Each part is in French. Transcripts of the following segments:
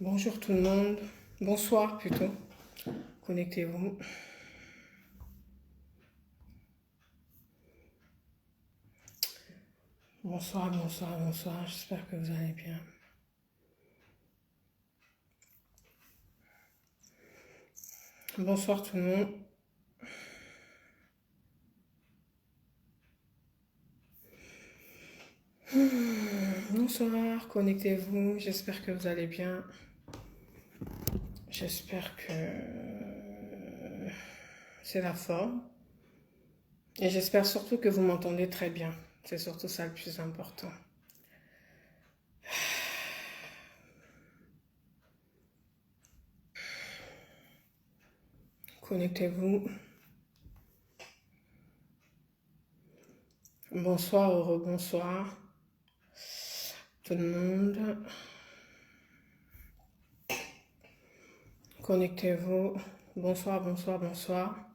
Bonjour tout le monde, bonsoir plutôt, connectez-vous. Bonsoir, bonsoir, bonsoir, j'espère que vous allez bien. Bonsoir tout le monde. Bonsoir, connectez-vous, j'espère que vous allez bien. J'espère que c'est la forme. Et j'espère surtout que vous m'entendez très bien. C'est surtout ça le plus important. Connectez-vous. Bonsoir, au rebonsoir, tout le monde. Connectez-vous. Bonsoir, bonsoir, bonsoir.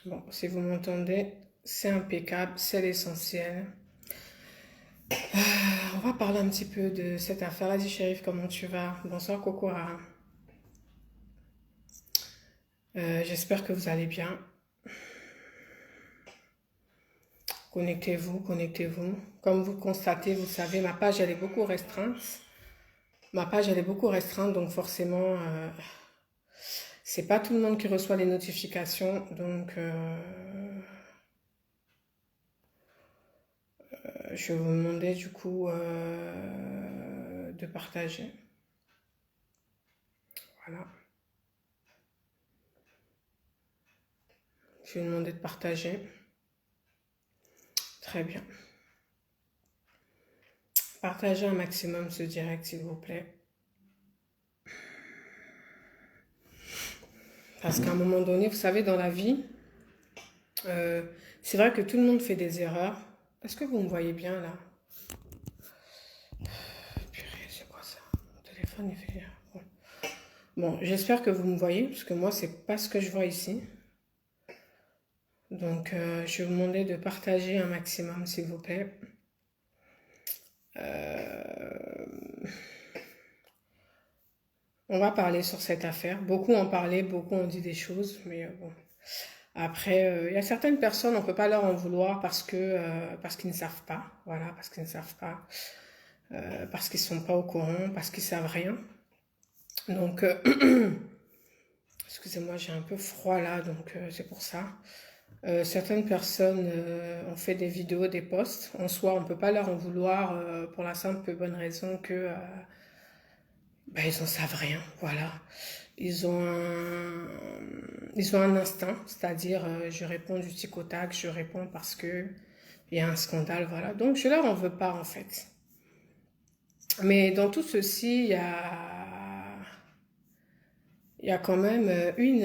Bon, si vous m'entendez, c'est impeccable, c'est l'essentiel. On va parler un petit peu de cette affaire. Vas-y, Chérif, comment tu vas? Bonsoir, Kokora. J'espère que vous allez bien. Connectez-vous, connectez-vous. Comme vous constatez, vous savez, ma page, elle est beaucoup restreinte. Donc forcément, c'est pas tout le monde qui reçoit les notifications. Donc, je vais vous demander du coup de partager. Voilà. Je vais vous demander de partager. Très bien. Partagez un maximum ce direct, s'il vous plaît. Parce qu'à un moment donné, vous savez, dans la vie, c'est vrai que tout le monde fait des erreurs. Est-ce que vous me voyez bien là? Purée, c'est quoi ça? Mon téléphone, il fait... Bon, j'espère que vous me voyez, parce que moi, c'est pas ce que je vois ici. Donc, je vais vous demander de partager un maximum, s'il vous plaît. On va parler sur cette affaire. Beaucoup en parlaient, beaucoup ont dit des choses, mais bon. Après, il y a certaines personnes, on ne peut pas leur en vouloir parce qu'ils ne savent pas. Voilà, parce qu'ils ne savent pas. Parce qu'ils ne sont pas au courant, parce qu'ils ne savent rien. Donc, excusez-moi, j'ai un peu froid là, donc c'est pour ça. Certaines personnes ont fait des vidéos, des posts. En soi, on ne peut pas leur en vouloir pour la simple et bonne raison que ils en savent rien. Voilà. Ils ont un, ils ont un instinct, c'est-à-dire je réponds du tic au tac, je réponds parce que il y a un scandale, voilà. Donc je leur en veux pas en fait. Mais dans tout ceci, il y a quand même il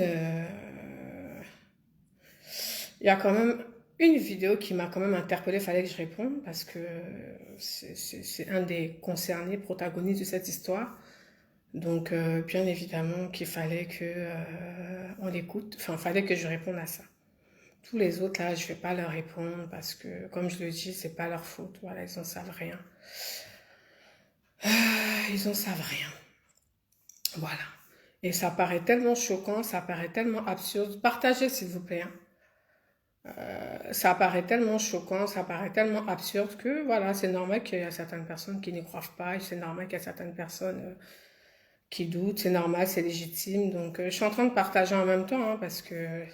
y a quand même une vidéo qui m'a quand même interpellée, il fallait que je réponde parce que c'est un des concernés, protagonistes de cette histoire. Donc, bien évidemment qu'il fallait que on l'écoute. Enfin, il fallait que je réponde à ça. Tous les autres, là, je vais pas leur répondre parce que, comme je le dis, c'est pas leur faute. Voilà, ils en savent rien. Ils en savent rien. Voilà. Et ça paraît tellement choquant, ça paraît tellement absurde. Partagez, s'il vous plaît. Hein. Ça paraît tellement choquant, ça paraît tellement absurde que, voilà, c'est normal qu'il y a certaines personnes qui n'y croient pas. Et c'est normal qu'il y a certaines personnes qui doutent. C'est normal, c'est légitime. Donc, je suis en train de partager en même temps, hein, parce que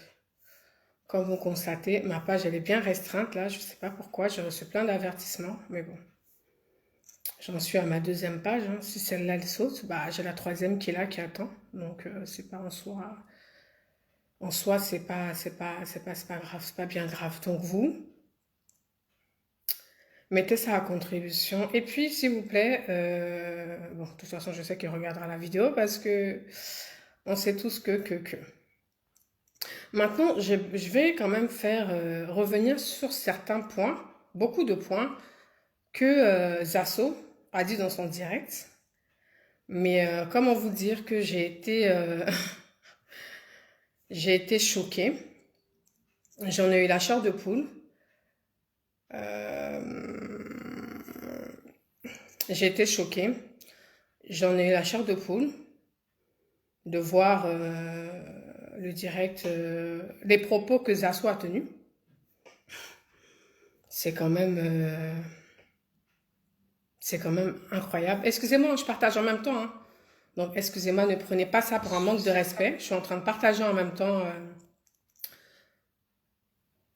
comme vous constatez, ma page elle est bien restreinte là. Je ne sais pas pourquoi. J'ai reçu plein d'avertissements, mais bon, j'en suis à ma deuxième page. Hein. Si celle-là elle saute, bah j'ai la troisième qui est là qui attend. Donc c'est pas en soi c'est pas grave, c'est pas bien grave. Donc vous mettez ça à contribution. Et puis s'il vous plaît, bon de toute façon je sais qu'il regardera la vidéo parce que on sait tous que. Maintenant, je vais quand même faire revenir sur certains points, beaucoup de points, que Zasso a dit dans son direct. Mais comment vous dire que j'ai été choquée. J'en ai eu la chair de poule. Euh, j'ai été choquée. j'en ai eu la chair de poule de voir le direct, les propos que Zasso a tenus. C'est quand même incroyable. Excusez-moi, je partage en même temps, hein. Donc, excusez-moi, ne prenez pas ça pour un manque de respect. Je suis en train de partager en même temps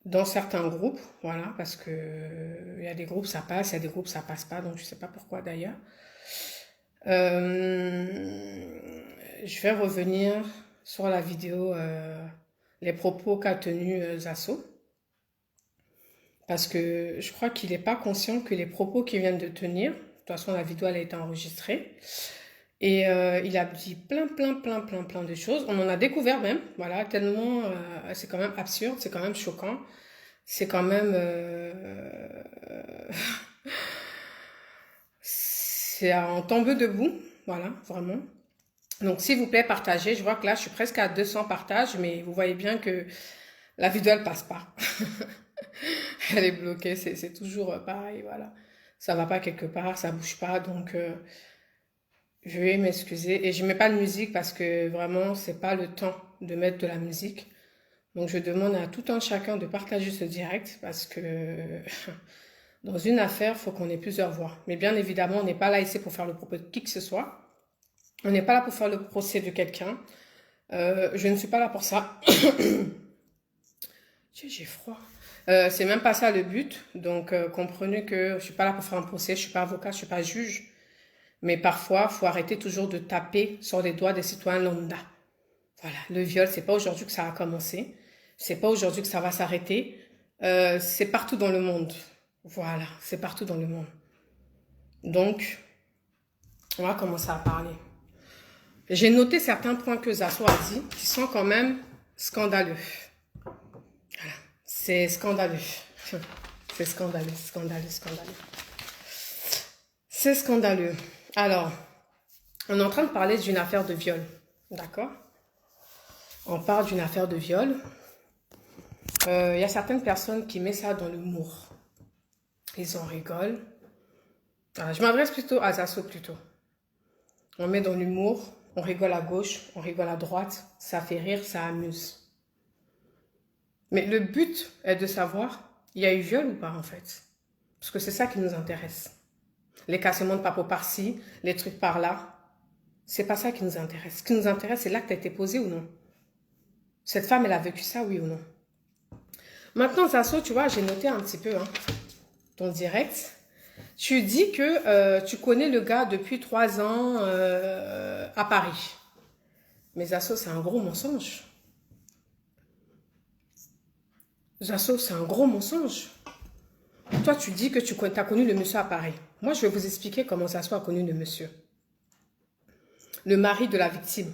dans certains groupes, voilà, parce que il y a des groupes ça passe, il y a des groupes ça passe pas, donc je sais pas pourquoi d'ailleurs. Je vais revenir sur la vidéo, les propos qu'a tenu Zasso, parce que je crois qu'il n'est pas conscient que les propos qu'il vient de tenir, de toute façon la vidéo elle a été enregistrée, et il a dit plein de choses. On en a découvert même, voilà, tellement c'est quand même absurde, c'est quand même choquant, c'est quand même c'est en tombeau debout, voilà, vraiment. Donc s'il vous plaît, partagez. Je vois que là, je suis presque à 200 partages, mais vous voyez bien que la vidéo, elle passe pas. Elle est bloquée, c'est toujours pareil, voilà. Ça va pas quelque part, ça bouge pas, donc je vais m'excuser. Et je mets pas de musique parce que vraiment, c'est pas le temps de mettre de la musique. Donc je demande à tout un chacun de partager ce direct parce que dans une affaire, il faut qu'on ait plusieurs voix. Mais bien évidemment, on n'est pas là ici pour faire le propos de qui que ce soit. On n'est pas là pour faire le procès de quelqu'un. Je ne suis pas là pour ça. J'ai froid. C'est même pas ça le but. Donc comprenez que je suis pas là pour faire un procès. Je suis pas avocat, je suis pas juge. Mais parfois, faut arrêter toujours de taper sur les doigts des citoyens lambda. Voilà, le viol, c'est pas aujourd'hui que ça a commencé. C'est pas aujourd'hui que ça va s'arrêter. C'est partout dans le monde. Voilà, c'est partout dans le monde. Donc, on va commencer à parler. J'ai noté certains points que Zasso a dit qui sont quand même scandaleux. Voilà, c'est scandaleux. C'est scandaleux. C'est scandaleux. Alors, on est en train de parler d'une affaire de viol. D'accord? On parle d'une affaire de viol. Il y a certaines personnes qui mettent ça dans l'humour. Ils en rigolent. Alors, je m'adresse plutôt à Zasso plutôt. On met dans l'humour, on rigole à gauche, on rigole à droite, ça fait rire, ça amuse. Mais le but est de savoir, il y a eu viol ou pas en fait? Parce que c'est ça qui nous intéresse. Les cassements de papeaux par-ci, les trucs par-là, c'est pas ça qui nous intéresse. Ce qui nous intéresse, c'est l'acte a été posé ou non. Cette femme, elle a vécu ça, oui ou non? Maintenant, Zasso, tu vois, j'ai noté un petit peu ton direct. Tu dis que tu connais le gars depuis 3 ans à Paris. Mais Zasso, c'est un gros mensonge. Zasso, c'est un gros mensonge. Toi, tu dis que tu as connu le monsieur à Paris. Moi, je vais vous expliquer comment Zasso a connu le monsieur. Le mari de la victime.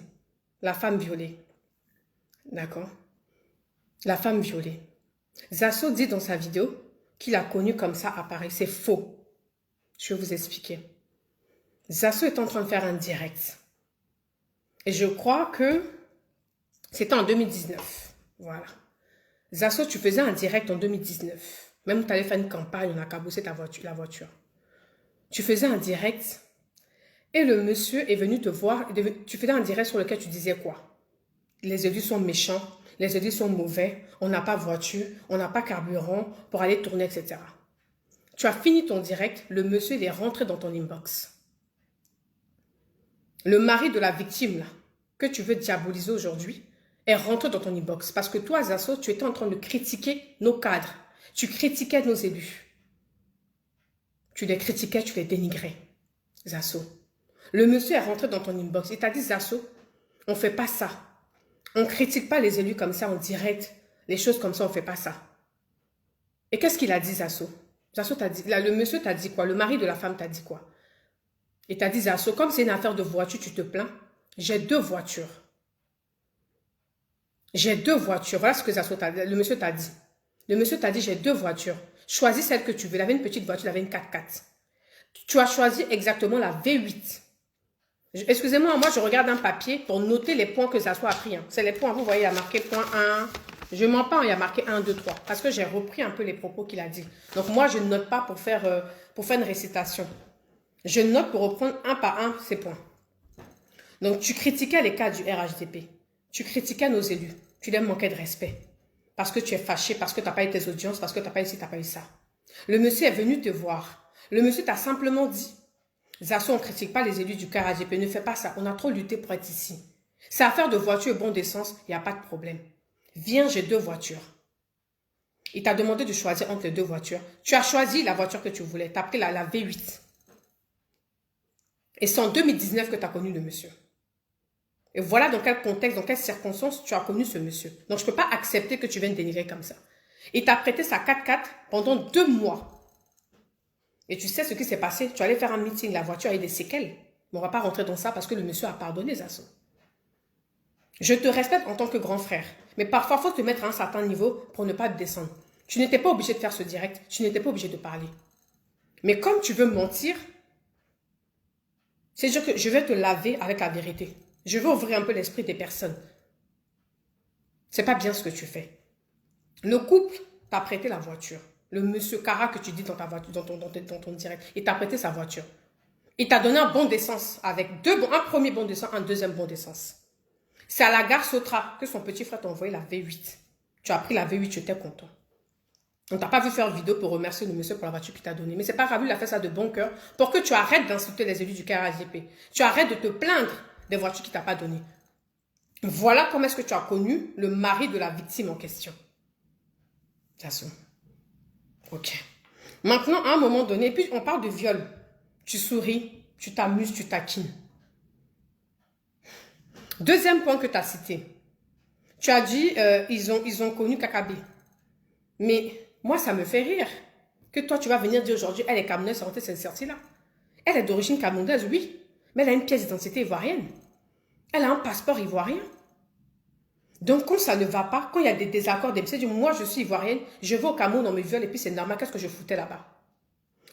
La femme violée. D'accord? La femme violée. Zasso dit dans sa vidéo qu'il a connu comme ça à Paris. C'est faux. Je vais vous expliquer. Zasso est en train de faire un direct. Et je crois que c'était en 2019. Voilà. Zasso, tu faisais un direct en 2019. Même tu allais faire une campagne, on a cabossé la voiture. Tu faisais un direct et le monsieur est venu te voir. Tu faisais un direct sur lequel tu disais quoi? Les élus sont méchants, les élus sont mauvais, on n'a pas voiture, on n'a pas carburant pour aller tourner, etc. Tu as fini ton direct, le monsieur il est rentré dans ton inbox. Le mari de la victime là, que tu veux diaboliser aujourd'hui, est rentré dans ton inbox. Parce que toi, Zasso, tu étais en train de critiquer nos cadres. Tu critiquais nos élus. Tu les critiquais, tu les dénigrais. Zasso. Le monsieur est rentré dans ton inbox. Il t'a dit, Zasso, on ne fait pas ça. On ne critique pas les élus comme ça en direct. Les choses comme ça, on ne fait pas ça. Et qu'est-ce qu'il a dit, Zasso? Zasso t'a dit, là, le monsieur t'a dit quoi? Le mari de la femme t'a dit quoi? Il t'a dit, Zasso, comme c'est une affaire de voiture, tu te plains. J'ai 2 voitures. J'ai 2 voitures. Voilà ce que le monsieur t'a dit. Le monsieur t'a dit, j'ai 2 voitures. Choisis celle que tu veux. Il avait une petite voiture, il avait une 4x4. Tu as choisi exactement la V8. Excusez-moi, moi je regarde un papier pour noter les points que Zasso a pris. C'est les points, vous voyez, il y a marqué point 1. Je ne mens pas, il y a marqué 1, 2, 3. Parce que j'ai repris un peu les propos qu'il a dit. Donc moi, je ne note pas pour faire une récitation. Je note pour reprendre un par un ces points. Donc, tu critiquais les cas du RHDP. Tu critiquais nos élus. Tu leur manquais de respect. Parce que tu es fâché, parce que tu n'as pas eu tes audiences, parce que tu n'as pas eu ci, tu n'as pas eu ça. Le monsieur est venu te voir. Le monsieur t'a simplement dit, Zasso, on ne critique pas les élus du RHDP, ne fais pas ça. On a trop lutté pour être ici. C'est affaire de voiture et bon d'essence, il n'y a pas de problème. Viens, j'ai 2 voitures. Il t'a demandé de choisir entre les 2 voitures. Tu as choisi la voiture que tu voulais. Tu as pris la V8. Et c'est en 2019 que tu as connu le monsieur. Et voilà dans quel contexte, dans quelles circonstances tu as connu ce monsieur. Donc, je ne peux pas accepter que tu viennes dénigrer comme ça. Il t'a prêté sa 4x4 pendant 2 mois. Et tu sais ce qui s'est passé. Tu allais faire un meeting, la voiture a eu des séquelles. Mais on ne va pas rentrer dans ça parce que le monsieur a pardonné, Zasso. Je te respecte en tant que grand frère. Mais parfois, il faut te mettre à un certain niveau pour ne pas te descendre. Tu n'étais pas obligé de faire ce direct. Tu n'étais pas obligé de parler. Mais comme tu veux mentir, c'est-à-dire que je vais te laver avec la vérité. Je veux ouvrir un peu l'esprit des personnes. C'est pas bien ce que tu fais. Le couple t'a prêté la voiture. Le monsieur Cara que tu dis dans ta voiture, dans ton direct, il t'a prêté sa voiture. Il t'a donné un bon d'essence avec un premier bon d'essence, un deuxième bon d'essence. C'est à la gare Sotra que son petit frère t'a envoyé la V8. Tu as pris la V8, tu étais content. On t'a pas vu faire vidéo pour remercier le monsieur pour la voiture qu'il t'a donnée. Mais c'est pas grave, il a fait ça de bon cœur pour que tu arrêtes d'insulter les élus du RHDP. Tu arrêtes de te plaindre des voitures qu'il t'a pas données. Voilà comment est-ce que tu as connu le mari de la victime en question. Façon. Ok. Maintenant, à un moment donné, puis on parle de viol. Tu souris, tu t'amuses, tu taquines. Deuxième point que tu as cité. Tu as dit, ils ont connu Kakabe. Mais moi, ça me fait rire. Que toi, tu vas venir dire aujourd'hui, elle est camerounaise, sortez cette sortie-là. Elle est d'origine camerounaise, oui. Mais elle a une pièce d'identité ivoirienne. Elle a un passeport ivoirien. Donc, quand ça ne va pas, quand il y a des désaccords, moi, je suis ivoirienne, je vais au Cameroun, on me viole et puis c'est normal, qu'est-ce que je foutais là-bas?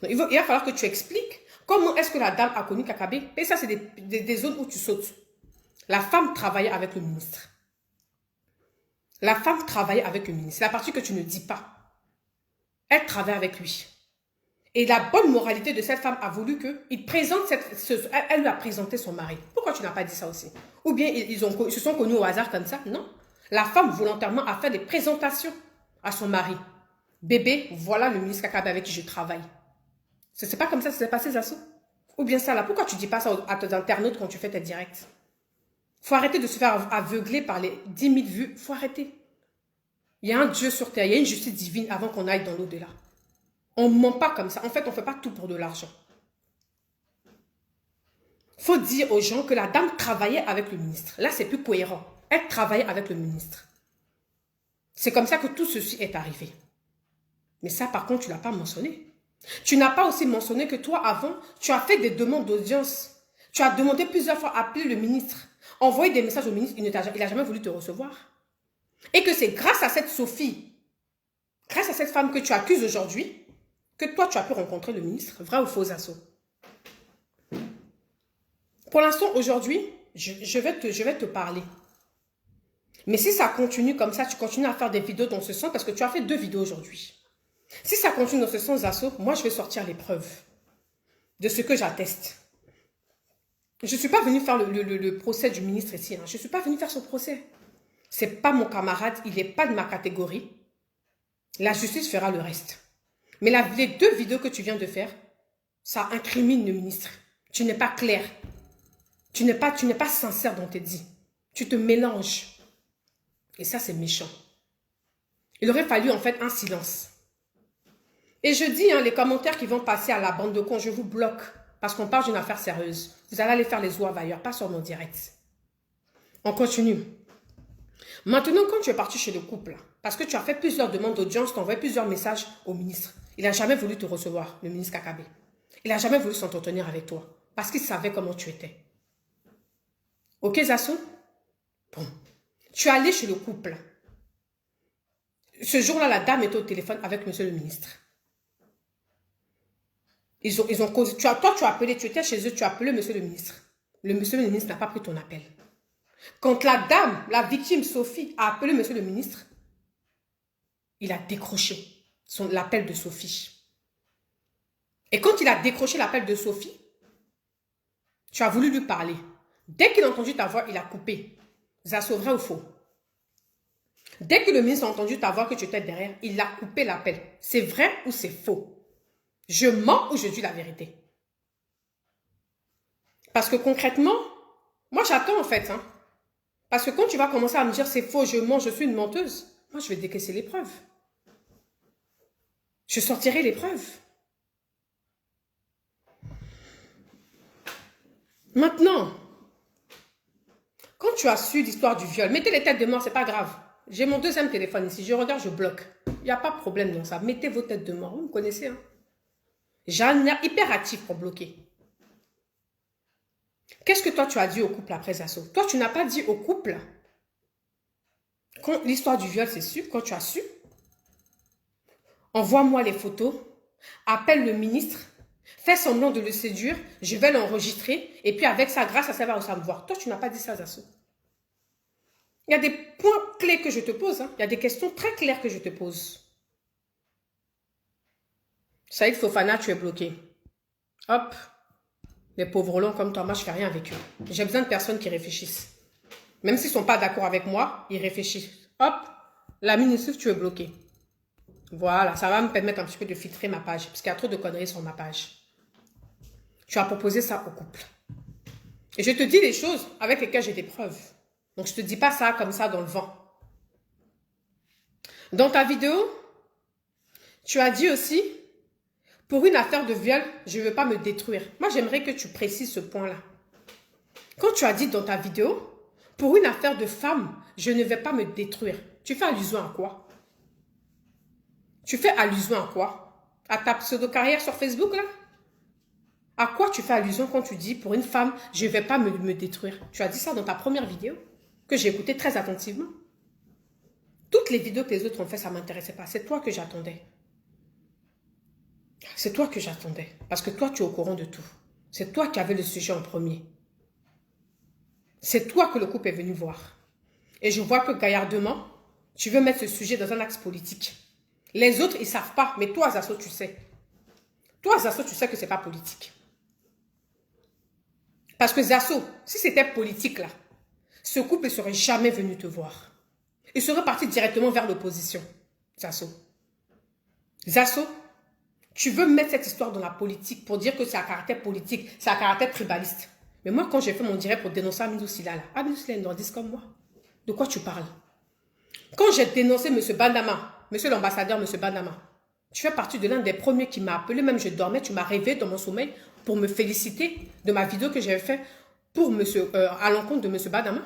Il va falloir que tu expliques comment est-ce que la dame a connu Kakabe. Et ça, c'est des zones où tu sautes. La femme travaillait avec le ministre. La femme travaillait avec le ministre. C'est la partie que tu ne dis pas. Elle travaille avec lui. Et la bonne moralité de cette femme a voulu qu'il présente elle lui a présenté son mari. Pourquoi tu n'as pas dit ça aussi? Ou bien ils se sont connus au hasard comme ça? Non. La femme volontairement a fait des présentations à son mari. Bébé, voilà le ministre Kakabe avec qui je travaille. C'est pas comme ça que ça s'est passé, Zasso? Ou bien ça là, pourquoi tu dis pas ça à tes internautes quand tu fais tes directs? Faut arrêter de se faire aveugler par les 10 000 vues. Faut arrêter. Il y a un Dieu sur terre, il y a une justice divine avant qu'on aille dans l'au-delà. On ne ment pas comme ça. En fait, on ne fait pas tout pour de l'argent. Il faut dire aux gens que la dame travaillait avec le ministre. Là, c'est plus cohérent. Elle travaillait avec le ministre. C'est comme ça que tout ceci est arrivé. Mais ça, par contre, tu ne l'as pas mentionné. Tu n'as pas aussi mentionné que toi, avant, tu as fait des demandes d'audience. Tu as demandé plusieurs fois, appeler le ministre, envoyer des messages au ministre, il n'a jamais voulu te recevoir. Et que c'est grâce à cette Sophie, grâce à cette femme que tu accuses aujourd'hui, que toi, tu as pu rencontrer le ministre, vrai ou faux, Zasso? Pour l'instant, aujourd'hui, je vais te parler. Mais si ça continue comme ça, tu continues à faire des vidéos dans ce sens, parce que tu as fait 2 vidéos aujourd'hui. Si ça continue dans ce sens, Zasso, moi, je vais sortir les preuves de ce que j'atteste. Je ne suis pas venue faire le procès du ministre ici. Je ne suis pas venue faire son procès. Ce n'est pas mon camarade, il n'est pas de ma catégorie. La justice fera le reste. Mais les 2 vidéos que tu viens de faire, ça incrimine le ministre. Tu n'es pas clair. Tu n'es pas sincère dans tes dits. Tu te mélanges. Et ça, c'est méchant. Il aurait fallu en fait un silence. Et je dis, les commentaires qui vont passer à la bande de cons, je vous bloque. Parce qu'on parle d'une affaire sérieuse. Vous allez aller faire les oies ailleurs, pas sur mon direct. On continue. Maintenant, quand tu es parti chez le couple, parce que tu as fait plusieurs demandes d'audience, tu as envoyé plusieurs messages au ministre. Il n'a jamais voulu te recevoir, le ministre Kakabe. Il n'a jamais voulu s'entretenir avec toi. Parce qu'il savait comment tu étais. Ok, Zasso? Bon. Tu es allé chez le couple. Ce jour-là, la dame était au téléphone avec monsieur le ministre. Ils ont causé. Toi, tu as appelé, tu étais chez eux, tu as appelé monsieur le ministre. Le monsieur le ministre n'a pas pris ton appel. Quand la dame, la victime Sophie, a appelé monsieur le ministre, il a décroché l'appel de Sophie. Et quand il a décroché l'appel de Sophie, Tu as voulu lui parler. Dès qu'il a entendu ta voix, il a coupé. Zasso, vrai ou faux? Dès que le ministre a entendu ta voix que tu étais derrière, il a coupé l'appel. C'est vrai ou c'est faux? Je mens ou je dis la vérité? Parce que concrètement, moi j'attends en fait. Parce que quand tu vas commencer à me dire c'est faux, je mens, je suis une menteuse, moi je vais décaisser les preuves. Je sortirai les preuves. Maintenant, quand tu as su l'histoire du viol, mettez les têtes de mort, c'est pas grave. J'ai mon deuxième téléphone ici, je regarde, je bloque. Il n'y a pas de problème dans ça. Mettez vos têtes de mort, vous me connaissez. J'ai un air hyper actif pour bloquer. Qu'est-ce que toi tu as dit au couple après Zasso? Toi tu n'as pas dit au couple, quand l'histoire du viol c'est su, quand tu as su, envoie-moi les photos, appelle le ministre, fais semblant de le séduire, je vais l'enregistrer, et puis avec ça, grâce à ça, va me voir. Toi tu n'as pas dit ça Zasso. Il y a des points clés que je te pose, il y a des questions très claires que je te pose. Saïd Fofana, tu es bloqué. Hop. Les pauvres longs comme toi, moi, je ne fais rien avec eux. J'ai besoin de personnes qui réfléchissent. Même s'ils ne sont pas d'accord avec moi, ils réfléchissent. Hop, la ministre, tu es bloqué. Voilà, ça va me permettre un petit peu de filtrer ma page, parce qu'il y a trop de conneries sur ma page. Tu as proposé ça au couple. Et je te dis les choses avec lesquelles j'ai des preuves. Donc, je ne te dis pas ça comme ça dans le vent. Dans ta vidéo, tu as dit aussi, pour une affaire de viol, je ne veux pas me détruire. Moi, j'aimerais que tu précises ce point-là. Quand tu as dit dans ta vidéo, pour une affaire de femme, je ne vais pas me détruire. Tu fais allusion à quoi? Tu fais allusion à quoi? À ta pseudo-carrière sur Facebook, là? À quoi tu fais allusion quand tu dis, pour une femme, je ne vais pas me détruire? Tu as dit ça dans ta première vidéo, que j'ai écoutée très attentivement. Toutes les vidéos que les autres ont fait, ça ne m'intéressait pas. C'est toi que j'attendais. C'est toi que j'attendais. Parce que toi, tu es au courant de tout. C'est toi qui avais le sujet en premier. C'est toi que le couple est venu voir. Et je vois que gaillardement, tu veux mettre ce sujet dans un axe politique. Les autres, ils ne savent pas. Mais toi, Zasso, tu sais. Toi, Zasso, tu sais que ce n'est pas politique. Parce que Zasso, si c'était politique, là, ce couple ne serait jamais venu te voir. Il serait parti directement vers l'opposition. Zasso. Zasso, tu veux mettre cette histoire dans la politique pour dire que c'est à caractère politique, c'est à caractère tribaliste. Mais moi, quand j'ai fait mon direct pour dénoncer Amidou Silla, Amidou Silla est nordiste comme moi. De quoi tu parles? Quand j'ai dénoncé M. Bandama, M. l'ambassadeur, M. Bandama, tu fais partie de l'un des premiers qui m'a appelé, même je dormais, tu m'as réveillé dans mon sommeil pour me féliciter de ma vidéo que j'avais faite à l'encontre de M. Bandama.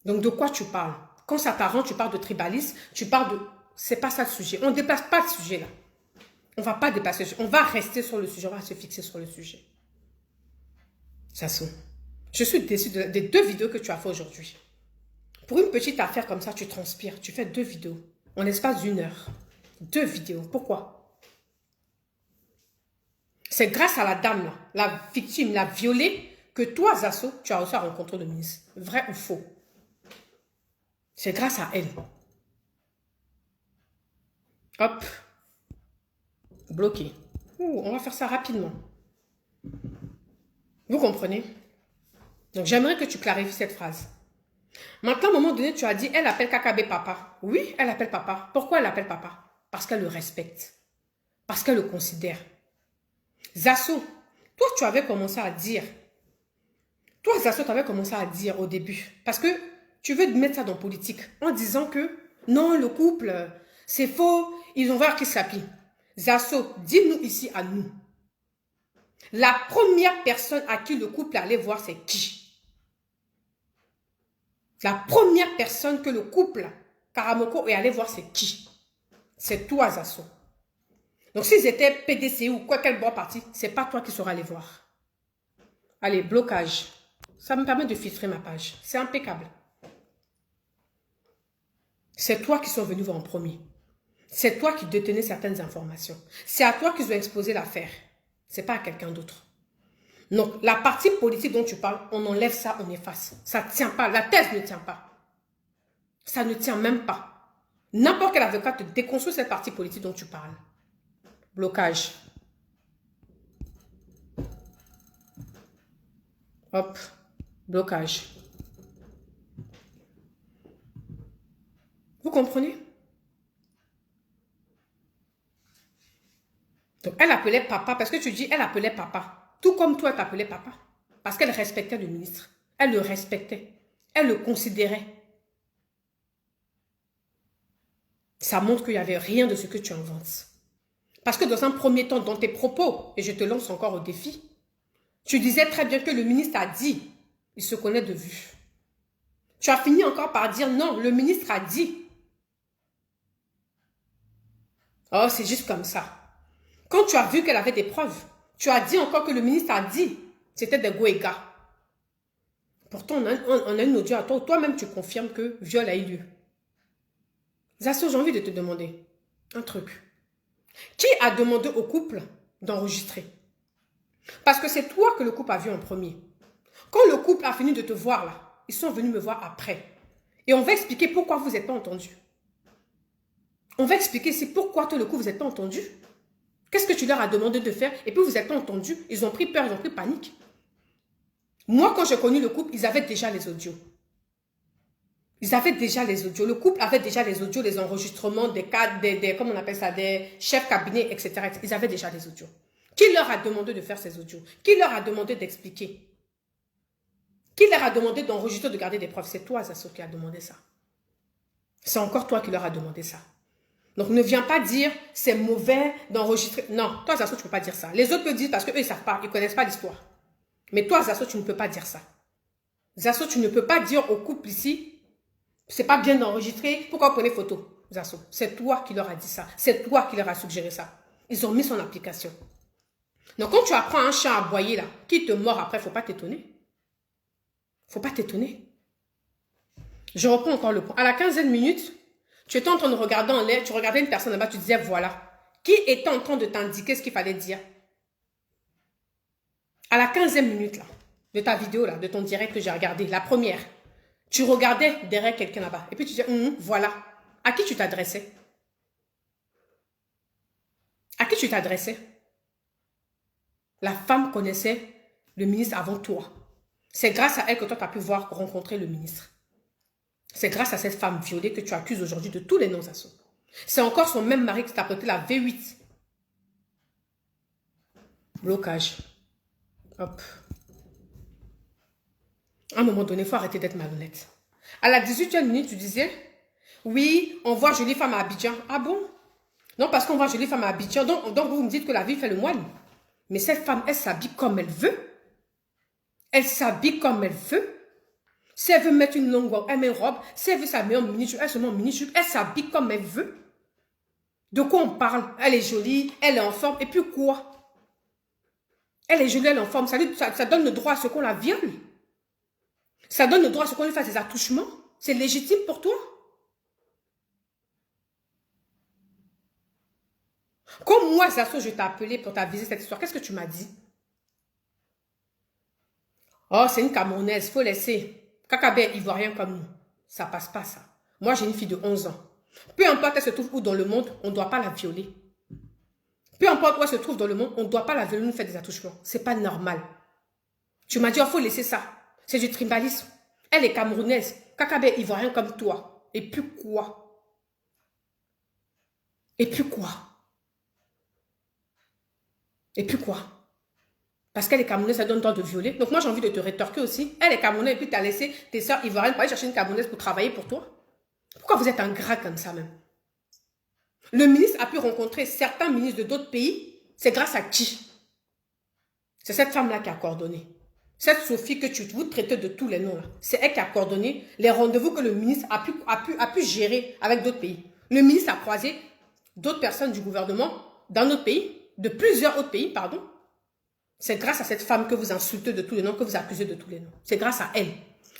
Donc de quoi tu parles? Quand ça t'arrange, tu parles de tribalisme, tu parles de... C'est pas ça le sujet. On ne dépasse pas le sujet là. On ne va pas dépasser, on va rester sur le sujet, on va se fixer sur le sujet. Zasso, je suis déçue des 2 vidéos que tu as fait aujourd'hui. Pour une petite affaire comme ça, tu transpires, tu fais 2 vidéos, en l'espace d'1 heure. 2 vidéos, pourquoi? C'est grâce à la dame, là, la victime, la violée, que toi, Zasso, tu as réussi à rencontrer le ministre. Vrai ou faux? C'est grâce à elle. Hop. Bloqué. On va faire ça rapidement. Vous comprenez? Donc, j'aimerais que tu clarifies cette phrase. Maintenant, à un moment donné, tu as dit, elle appelle KKB papa. Oui, elle appelle papa. Pourquoi elle appelle papa? Parce qu'elle le respecte. Parce qu'elle le considère. Zasso, toi, tu avais commencé à dire. Toi, Zasso, tu avais commencé à dire au début. Parce que tu veux mettre ça dans politique. En disant que, non, le couple, c'est faux. Ils ont voir qui s'appuie. Zasso, dis-nous ici à nous. La première personne à qui le couple allait voir, c'est qui? La première personne que le couple Karamoko est allé voir, c'est qui? C'est toi, Zasso. Donc, s'ils étaient PDC ou quoi quel bon parti, c'est pas toi qui seras allé voir. Allez, blocage. Ça me permet de filtrer ma page. C'est impeccable. C'est toi qui sont venus voir en premier. C'est toi qui détenais certaines informations. C'est à toi qu'ils ont exposé l'affaire. Ce n'est pas à quelqu'un d'autre. Donc, la partie politique dont tu parles, on enlève ça, on efface. Ça ne tient pas. La thèse ne tient pas. Ça ne tient même pas. N'importe quel avocat te déconstruit cette partie politique dont tu parles. Blocage. Hop, blocage. Vous comprenez? Donc, elle appelait papa, parce que tu dis, elle appelait papa. Tout comme toi, t'appelais papa. Parce qu'elle respectait le ministre. Elle le respectait. Elle le considérait. Ça montre qu'il n'y avait rien de ce que tu inventes. Parce que dans un premier temps, dans tes propos, et je te lance encore au défi, tu disais très bien que le ministre a dit, il se connaît de vue. Tu as fini encore par dire non, le ministre a dit. Oh, c'est juste comme ça. Quand tu as vu qu'elle avait des preuves, tu as dit encore que le ministre a dit. C'était des goégas. Pourtant, on a une audio à toi. Toi-même, tu confirmes que viol a eu lieu. Zasso, j'ai envie de te demander un truc. Qui a demandé au couple d'enregistrer? Parce que c'est toi que le couple a vu en premier. Quand le couple a fini de te voir là, ils sont venus me voir après. Et on va expliquer pourquoi vous n'êtes pas entendus. On va expliquer c'est pourquoi toi le couple vous n'êtes pas entendus. Qu'est-ce que tu leur as demandé de faire? Et puis vous n'êtes pas entendus. Ils ont pris peur, ils ont pris panique. Moi, quand j'ai connu le couple, ils avaient déjà les audios. Ils avaient déjà les audios. Le couple avait déjà les audios, les enregistrements, comment on appelle ça, des chefs cabinets, etc. Ils avaient déjà les audios. Qui leur a demandé de faire ces audios? Qui leur a demandé d'expliquer? Qui leur a demandé d'enregistrer, de garder des preuves? C'est toi, Zasso, qui a demandé ça. C'est encore toi qui leur a demandé ça. Donc, ne viens pas dire c'est mauvais d'enregistrer. Non, toi, Zasso, tu ne peux pas dire ça. Les autres le disent parce qu'eux, ils ne savent pas, ils ne connaissent pas l'histoire. Mais toi, Zasso, tu ne peux pas dire ça. Zasso, tu ne peux pas dire au couple ici, c'est pas bien d'enregistrer, pourquoi vous prenez photo, Zasso? C'est toi qui leur a dit ça. C'est toi qui leur a suggéré ça. Ils ont mis son application. Donc, quand tu apprends un chat à aboyer là, qui te mord après, il ne faut pas t'étonner. Il ne faut pas t'étonner. Je reprends encore le point. À la 15e minute, tu étais en train de regarder en l'air, tu regardais une personne là-bas, tu disais voilà. Qui était en train de t'indiquer ce qu'il fallait dire? À la 15e minute là, de ta vidéo là, de ton direct que j'ai regardé, la première, tu regardais derrière quelqu'un là-bas. Et puis tu disais, voilà. À qui tu t'adressais? À qui tu t'adressais? La femme connaissait le ministre avant toi. C'est grâce à elle que toi, tu as pu voir rencontrer le ministre. C'est grâce à cette femme violée que tu accuses aujourd'hui de tous les noms assauts. C'est encore son même mari qui t'a prêté la V8. Blocage. Hop. À un moment donné, il faut arrêter d'être malhonnête. À la 18e minute, tu disais, oui, on voit jolie femme à Abidjan. Ah bon? Non, parce qu'on voit jolie femme à Abidjan. Donc vous me dites que la vie fait le moine. Mais cette femme, elle s'habille comme elle veut. Elle s'habille comme elle veut. Si elle veut mettre une longue robe, elle met une robe. Si elle veut s'habiller en mini-jupe, elle se met en mini-jupe. Elle s'habille comme elle veut. De quoi on parle? Elle est jolie, elle est en forme. Et puis quoi? Elle est jolie, elle est en forme. Ça donne le droit à ce qu'on la viole. Ça donne le droit à ce qu'on lui fasse des attouchements. C'est légitime pour toi. Comme moi, Zasso, je t'ai appelé pour t'aviser cette histoire. Qu'est-ce que tu m'as dit? Oh, c'est une Camerounaise, faut laisser. Kakabé ivoirien comme nous. Ça passe pas, ça. Moi, j'ai une fille de 11 ans. Peu importe elle se trouve où dans le monde, on ne doit pas la violer. Peu importe où elle se trouve dans le monde, on ne doit pas la violer, nous faire des attouchements. C'est pas normal. Tu m'as dit, il faut laisser ça. C'est du tribalisme. Elle est camerounaise. Kakabé ivoirien comme toi. Et puis quoi? Et puis quoi? Et puis quoi? Parce qu'elle est camerounaise, ça donne le droit de violer. Donc moi, j'ai envie de te rétorquer aussi. Elle est camerounaise et puis tu as laissé tes soeurs ivoiriennes pour aller chercher une camerounaise pour travailler pour toi. Pourquoi vous êtes ingrat comme ça même? Le ministre a pu rencontrer certains ministres de d'autres pays. C'est grâce à qui? C'est cette femme-là qui a coordonné. Cette Sophie que vous traitez de tous les noms. C'est elle qui a coordonné les rendez-vous que le ministre a pu gérer avec d'autres pays. Le ministre a croisé d'autres personnes du gouvernement dans notre pays, de plusieurs autres pays, pardon. C'est grâce à cette femme que vous insultez de tous les noms, que vous accusez de tous les noms. C'est grâce à elle.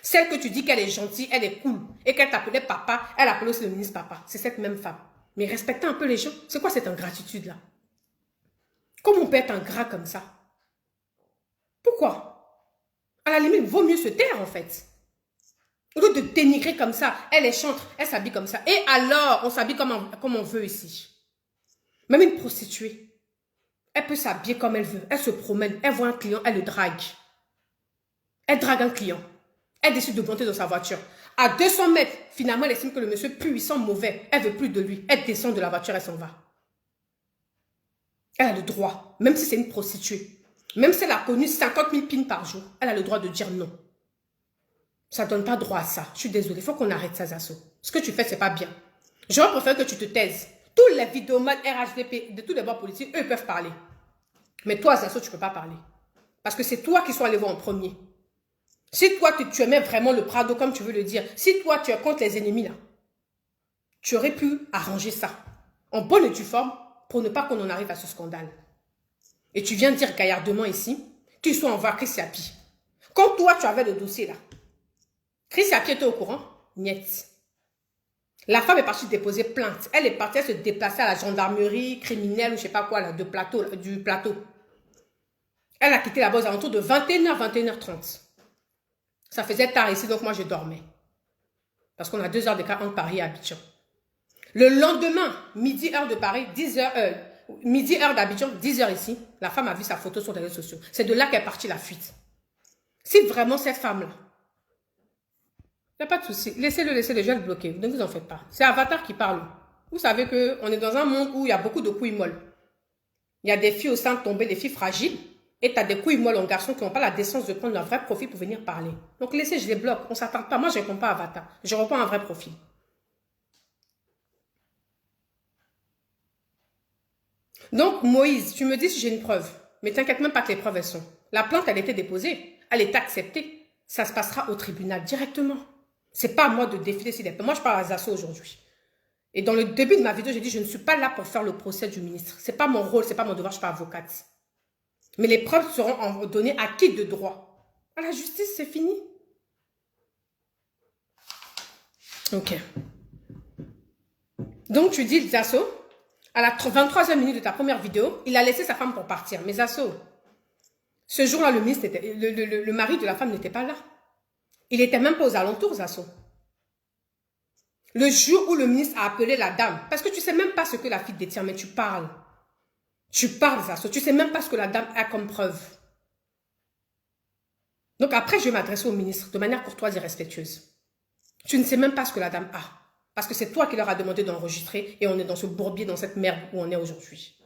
Celle que tu dis qu'elle est gentille, elle est cool, et qu'elle t'appelait papa, elle appelait aussi le ministre papa. C'est cette même femme. Mais respectez un peu les gens. C'est quoi cette ingratitude-là? Comment on peut être ingrat comme ça? Pourquoi? À la limite, il vaut mieux se taire en fait. Au lieu de dénigrer comme ça, elle est chantre, elle s'habille comme ça. Et alors, on s'habille comme on veut ici. Même une prostituée. Elle peut s'habiller comme elle veut. Elle se promène. Elle voit un client, elle le drague. Elle drague un client. Elle décide de monter dans sa voiture. À 200 mètres, finalement, elle estime que le monsieur puissant, mauvais, elle veut plus de lui. Elle descend de la voiture, elle s'en va. Elle a le droit, même si c'est une prostituée, même si elle a connu 50 000 pins par jour, elle a le droit de dire non. Ça ne donne pas droit à ça. Je suis désolée, il faut qu'on arrête ça, Zasso. Ce que tu fais, c'est pas bien. J'aurais préféré que tu te taises. Tous les vidéomans RHDP, de tous les bords politiques, eux, ils peuvent parler. Mais toi, Zasso, tu ne peux pas parler. Parce que c'est toi qui sois allé voir en premier. Si toi, tu aimais vraiment le Prado, comme tu veux le dire, si toi, tu es contre les ennemis, là, tu aurais pu arranger ça. En bonne et due forme, pour ne pas qu'on en arrive à ce scandale. Et tu viens dire gaillardement ici, tu sois envers Chris Yapi. Quand toi, tu avais le dossier, là, Chris Yapi était au courant? Niet. La femme est partie déposer plainte. Elle est partie se déplacer à la gendarmerie criminelle ou je sais pas quoi, là, du plateau. Elle a quitté la base aux alentours de 21h, 21h30. Ça faisait tard ici, donc moi je dormais. Parce qu'on a 2 heures d'écart entre Paris et Abidjan. Le lendemain, midi heure de Paris, 10h, midi heure d'Abidjan, 10h ici, la femme a vu sa photo sur les réseaux sociaux. C'est de là qu'est partie la fuite. Si vraiment cette femme-là, il n'y a pas de souci, laissez-le, je vais le bloquer, ne vous en faites pas. C'est Avatar qui parle. Vous savez qu'on est dans un monde où il y a beaucoup de couilles molles. Il y a des filles au sein tombées, des filles fragiles. Et tu as des couilles molles en garçon qui n'ont pas la décence de prendre leur vrai profil pour venir parler. Donc laissez, je les bloque. On ne s'attend pas. Moi, je ne réponds pas à Avatar. Je réponds à un vrai profil. Donc, Moïse, tu me dis si j'ai une preuve. Mais t'inquiète même pas que les preuves, elles sont. La plainte, elle était déposée. Elle est acceptée. Ça se passera au tribunal directement. C'est pas à moi de défiler si les preuves. Moi, je parle à Zasso aujourd'hui. Et dans le début de ma vidéo, j'ai dit je ne suis pas là pour faire le procès du ministre. C'est pas mon rôle, c'est pas mon devoir, je ne suis pas avocate. Mais les preuves seront données à qui de droit? À la justice, c'est fini. Ok. Donc, tu dis, Zasso, à la 23e minute de ta première vidéo, il a laissé sa femme pour partir. Mais Zasso, ce jour-là, le mari de la femme n'était pas là. Il n'était même pas aux alentours, Zasso. Le jour où le ministre a appelé la dame, parce que tu ne sais même pas ce que la fille détient, mais tu parles. Tu parles, Zasso. Tu ne sais même pas ce que la dame a comme preuve. Donc après, je vais m'adresser au ministre de manière courtoise et respectueuse. Tu ne sais même pas ce que la dame a. Parce que c'est toi qui leur as demandé d'enregistrer et on est dans ce bourbier, dans cette merde où on est aujourd'hui.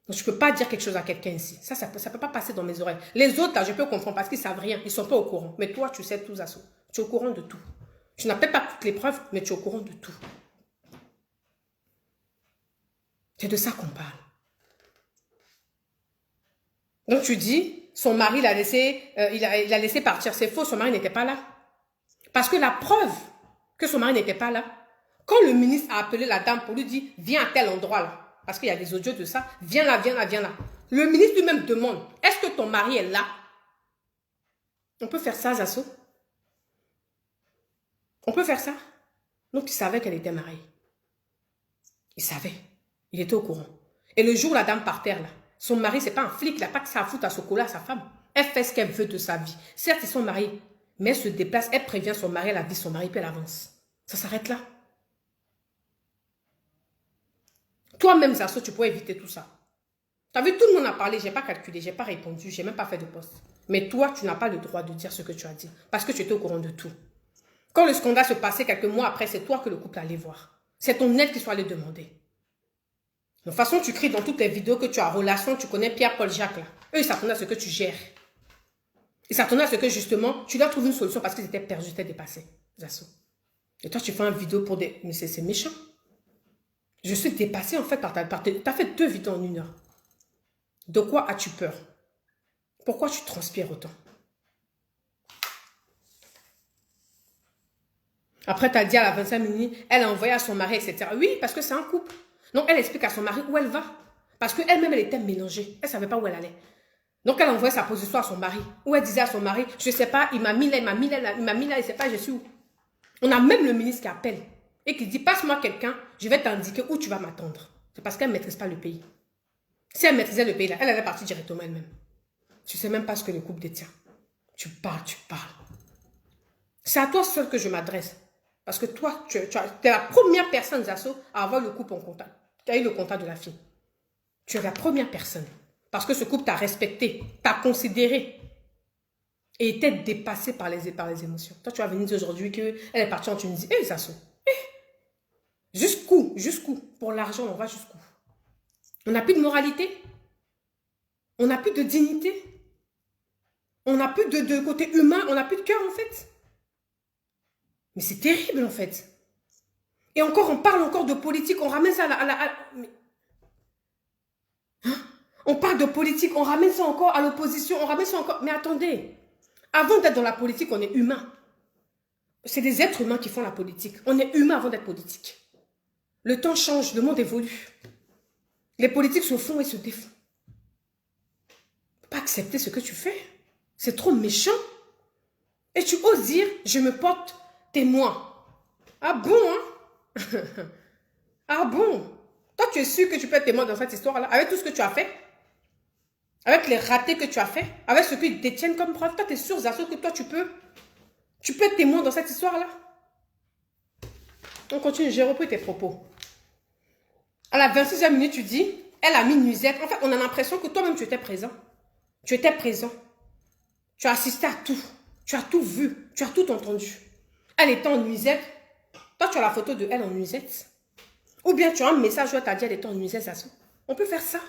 Donc je ne peux pas dire quelque chose à quelqu'un ici. Ça peut pas passer dans mes oreilles. Les autres, là, je peux comprendre parce qu'ils ne savent rien. Ils ne sont pas au courant. Mais toi, tu sais tout, Zasso. Tu es au courant de tout. Tu n'as peut-être pas toutes les preuves, mais tu es au courant de tout. C'est de ça qu'on parle. Donc tu dis, son mari l'a laissé, il a laissé partir. C'est faux, son mari n'était pas là. Parce que la preuve que son mari n'était pas là, quand le ministre a appelé la dame pour lui dire, viens à tel endroit là, parce qu'il y a des audios de ça, viens là, viens là, viens là. Le ministre lui-même demande, est-ce que ton mari est là? On peut faire ça, Zasso? On peut faire ça? Donc il savait qu'elle était mariée. Il savait. Il était au courant. Et le jour où la dame par terre là, son mari, c'est pas un flic, il n'a pas que ça à foutre à se coller à sa femme. Elle fait ce qu'elle veut de sa vie. Certes, ils sont mariés, mais elle se déplace, elle prévient son mari, elle avise son mari, puis elle avance. Ça s'arrête là. Toi-même, Zasso, tu pourrais éviter tout ça. Tu as vu, tout le monde a parlé, je n'ai pas calculé, je n'ai pas répondu, je n'ai même pas fait de poste. Mais toi, tu n'as pas le droit de dire ce que tu as dit, parce que tu étais au courant de tout. Quand le scandale se passait quelques mois après, c'est toi que le couple allait voir. C'est ton aide qui soit allé demander. De toute façon, tu cries dans toutes les vidéos que tu as relation, tu connais Pierre-Paul Jacques là. Eux, ils s'attendaient à ce que tu gères. Ils s'attendaient à ce que justement, tu leur trouves une solution parce qu'ils étaient perdus, ils étaient dépassés. Zasso. Et toi, tu fais une vidéo pour des... Mais c'est méchant. Je suis dépassée en fait par ta... Tu as fait 2 vidéos en 1 heure. De quoi as-tu peur? Pourquoi tu transpires autant? Après, tu as dit à la 25 minutes, elle a envoyé à son mari, etc. Oui, parce que c'est un couple. Donc, elle explique à son mari où elle va. Parce qu'elle-même, elle était mélangée. Elle ne savait pas où elle allait. Donc, elle a envoyé sa position à son mari. Où elle disait à son mari, je ne sais pas, il m'a mis là, il m'a mis là, il m'a mis là, il ne sait pas, je suis où. On a même le ministre qui appelle et qui dit, passe-moi quelqu'un, je vais t'indiquer où tu vas m'attendre. C'est parce qu'elle ne maîtrise pas le pays. Si elle maîtrisait le pays, là, elle allait partir directement elle-même. Tu ne sais même pas ce que le couple détient. Tu parles, tu parles. C'est à toi seul que je m'adresse. Parce que toi, tu es la première personne, Zasso, à avoir le couple en contact. Tu as eu le contact de la fille. Tu es la première personne. Parce que ce couple t'a respecté, t'a considéré. et était dépassée par les émotions. Toi, tu vas venir dire aujourd'hui qu'elle est partie en Tunisie. Eh, ça se... Jusqu'où? Jusqu'où? Pour l'argent, on va jusqu'où? On n'a plus de moralité. On n'a plus de dignité. On n'a plus de côté humain. On n'a plus de cœur, en fait. Mais c'est terrible, en fait. Et encore, on parle encore de politique. On ramène ça à la... Hein? On parle de politique. On ramène ça encore à l'opposition. On ramène ça encore... Mais attendez. Avant d'être dans la politique, on est humain. C'est des êtres humains qui font la politique. On est humain avant d'être politique. Le temps change, le monde évolue. Les politiques se font et se défont. Pas accepter ce que tu fais. C'est trop méchant. Et tu oses dire, je me porte témoin. Ah bon, hein? Ah bon? Toi, tu es sûr que tu peux être témoin dans cette histoire-là, avec tout ce que tu as fait? Avec les ratés que tu as fait? Avec ce qu'ils détiennent comme preuve? Toi, tu es sûr, Zasso, que toi, tu peux être témoin dans cette histoire-là? On continue, j'ai repris tes propos. À la 26e minute, tu dis, elle a mis nuisette. En fait, on a l'impression que toi-même, tu étais présent. Tu étais présent. Tu as assisté à tout. Tu as tout vu. Tu as tout entendu. Elle était en nuisette. Toi, tu as la photo de elle en nuisette. Ou bien tu as un message où elle t'a dit, elle était en nuisette, ça. On peut faire ça.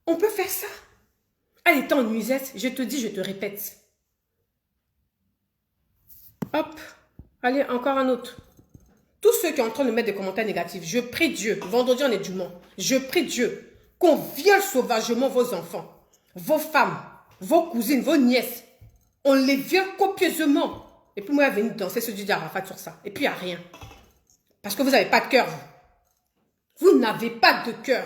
On peut faire ça. Elle était en nuisette. Je te dis, je te répète. Hop. Allez, encore un autre. Tous ceux qui sont en train de mettre des commentaires négatifs, je prie Dieu, vendredi on est du Mans, je prie Dieu qu'on viole sauvagement vos enfants, vos femmes, vos cousines, vos nièces. On les viole copieusement. Et puis moi, je vais venir danser ce Dieu d'Arafat sur ça. Et puis il n'y a rien. Parce que vous n'avez pas de cœur, vous. Vous n'avez pas de cœur.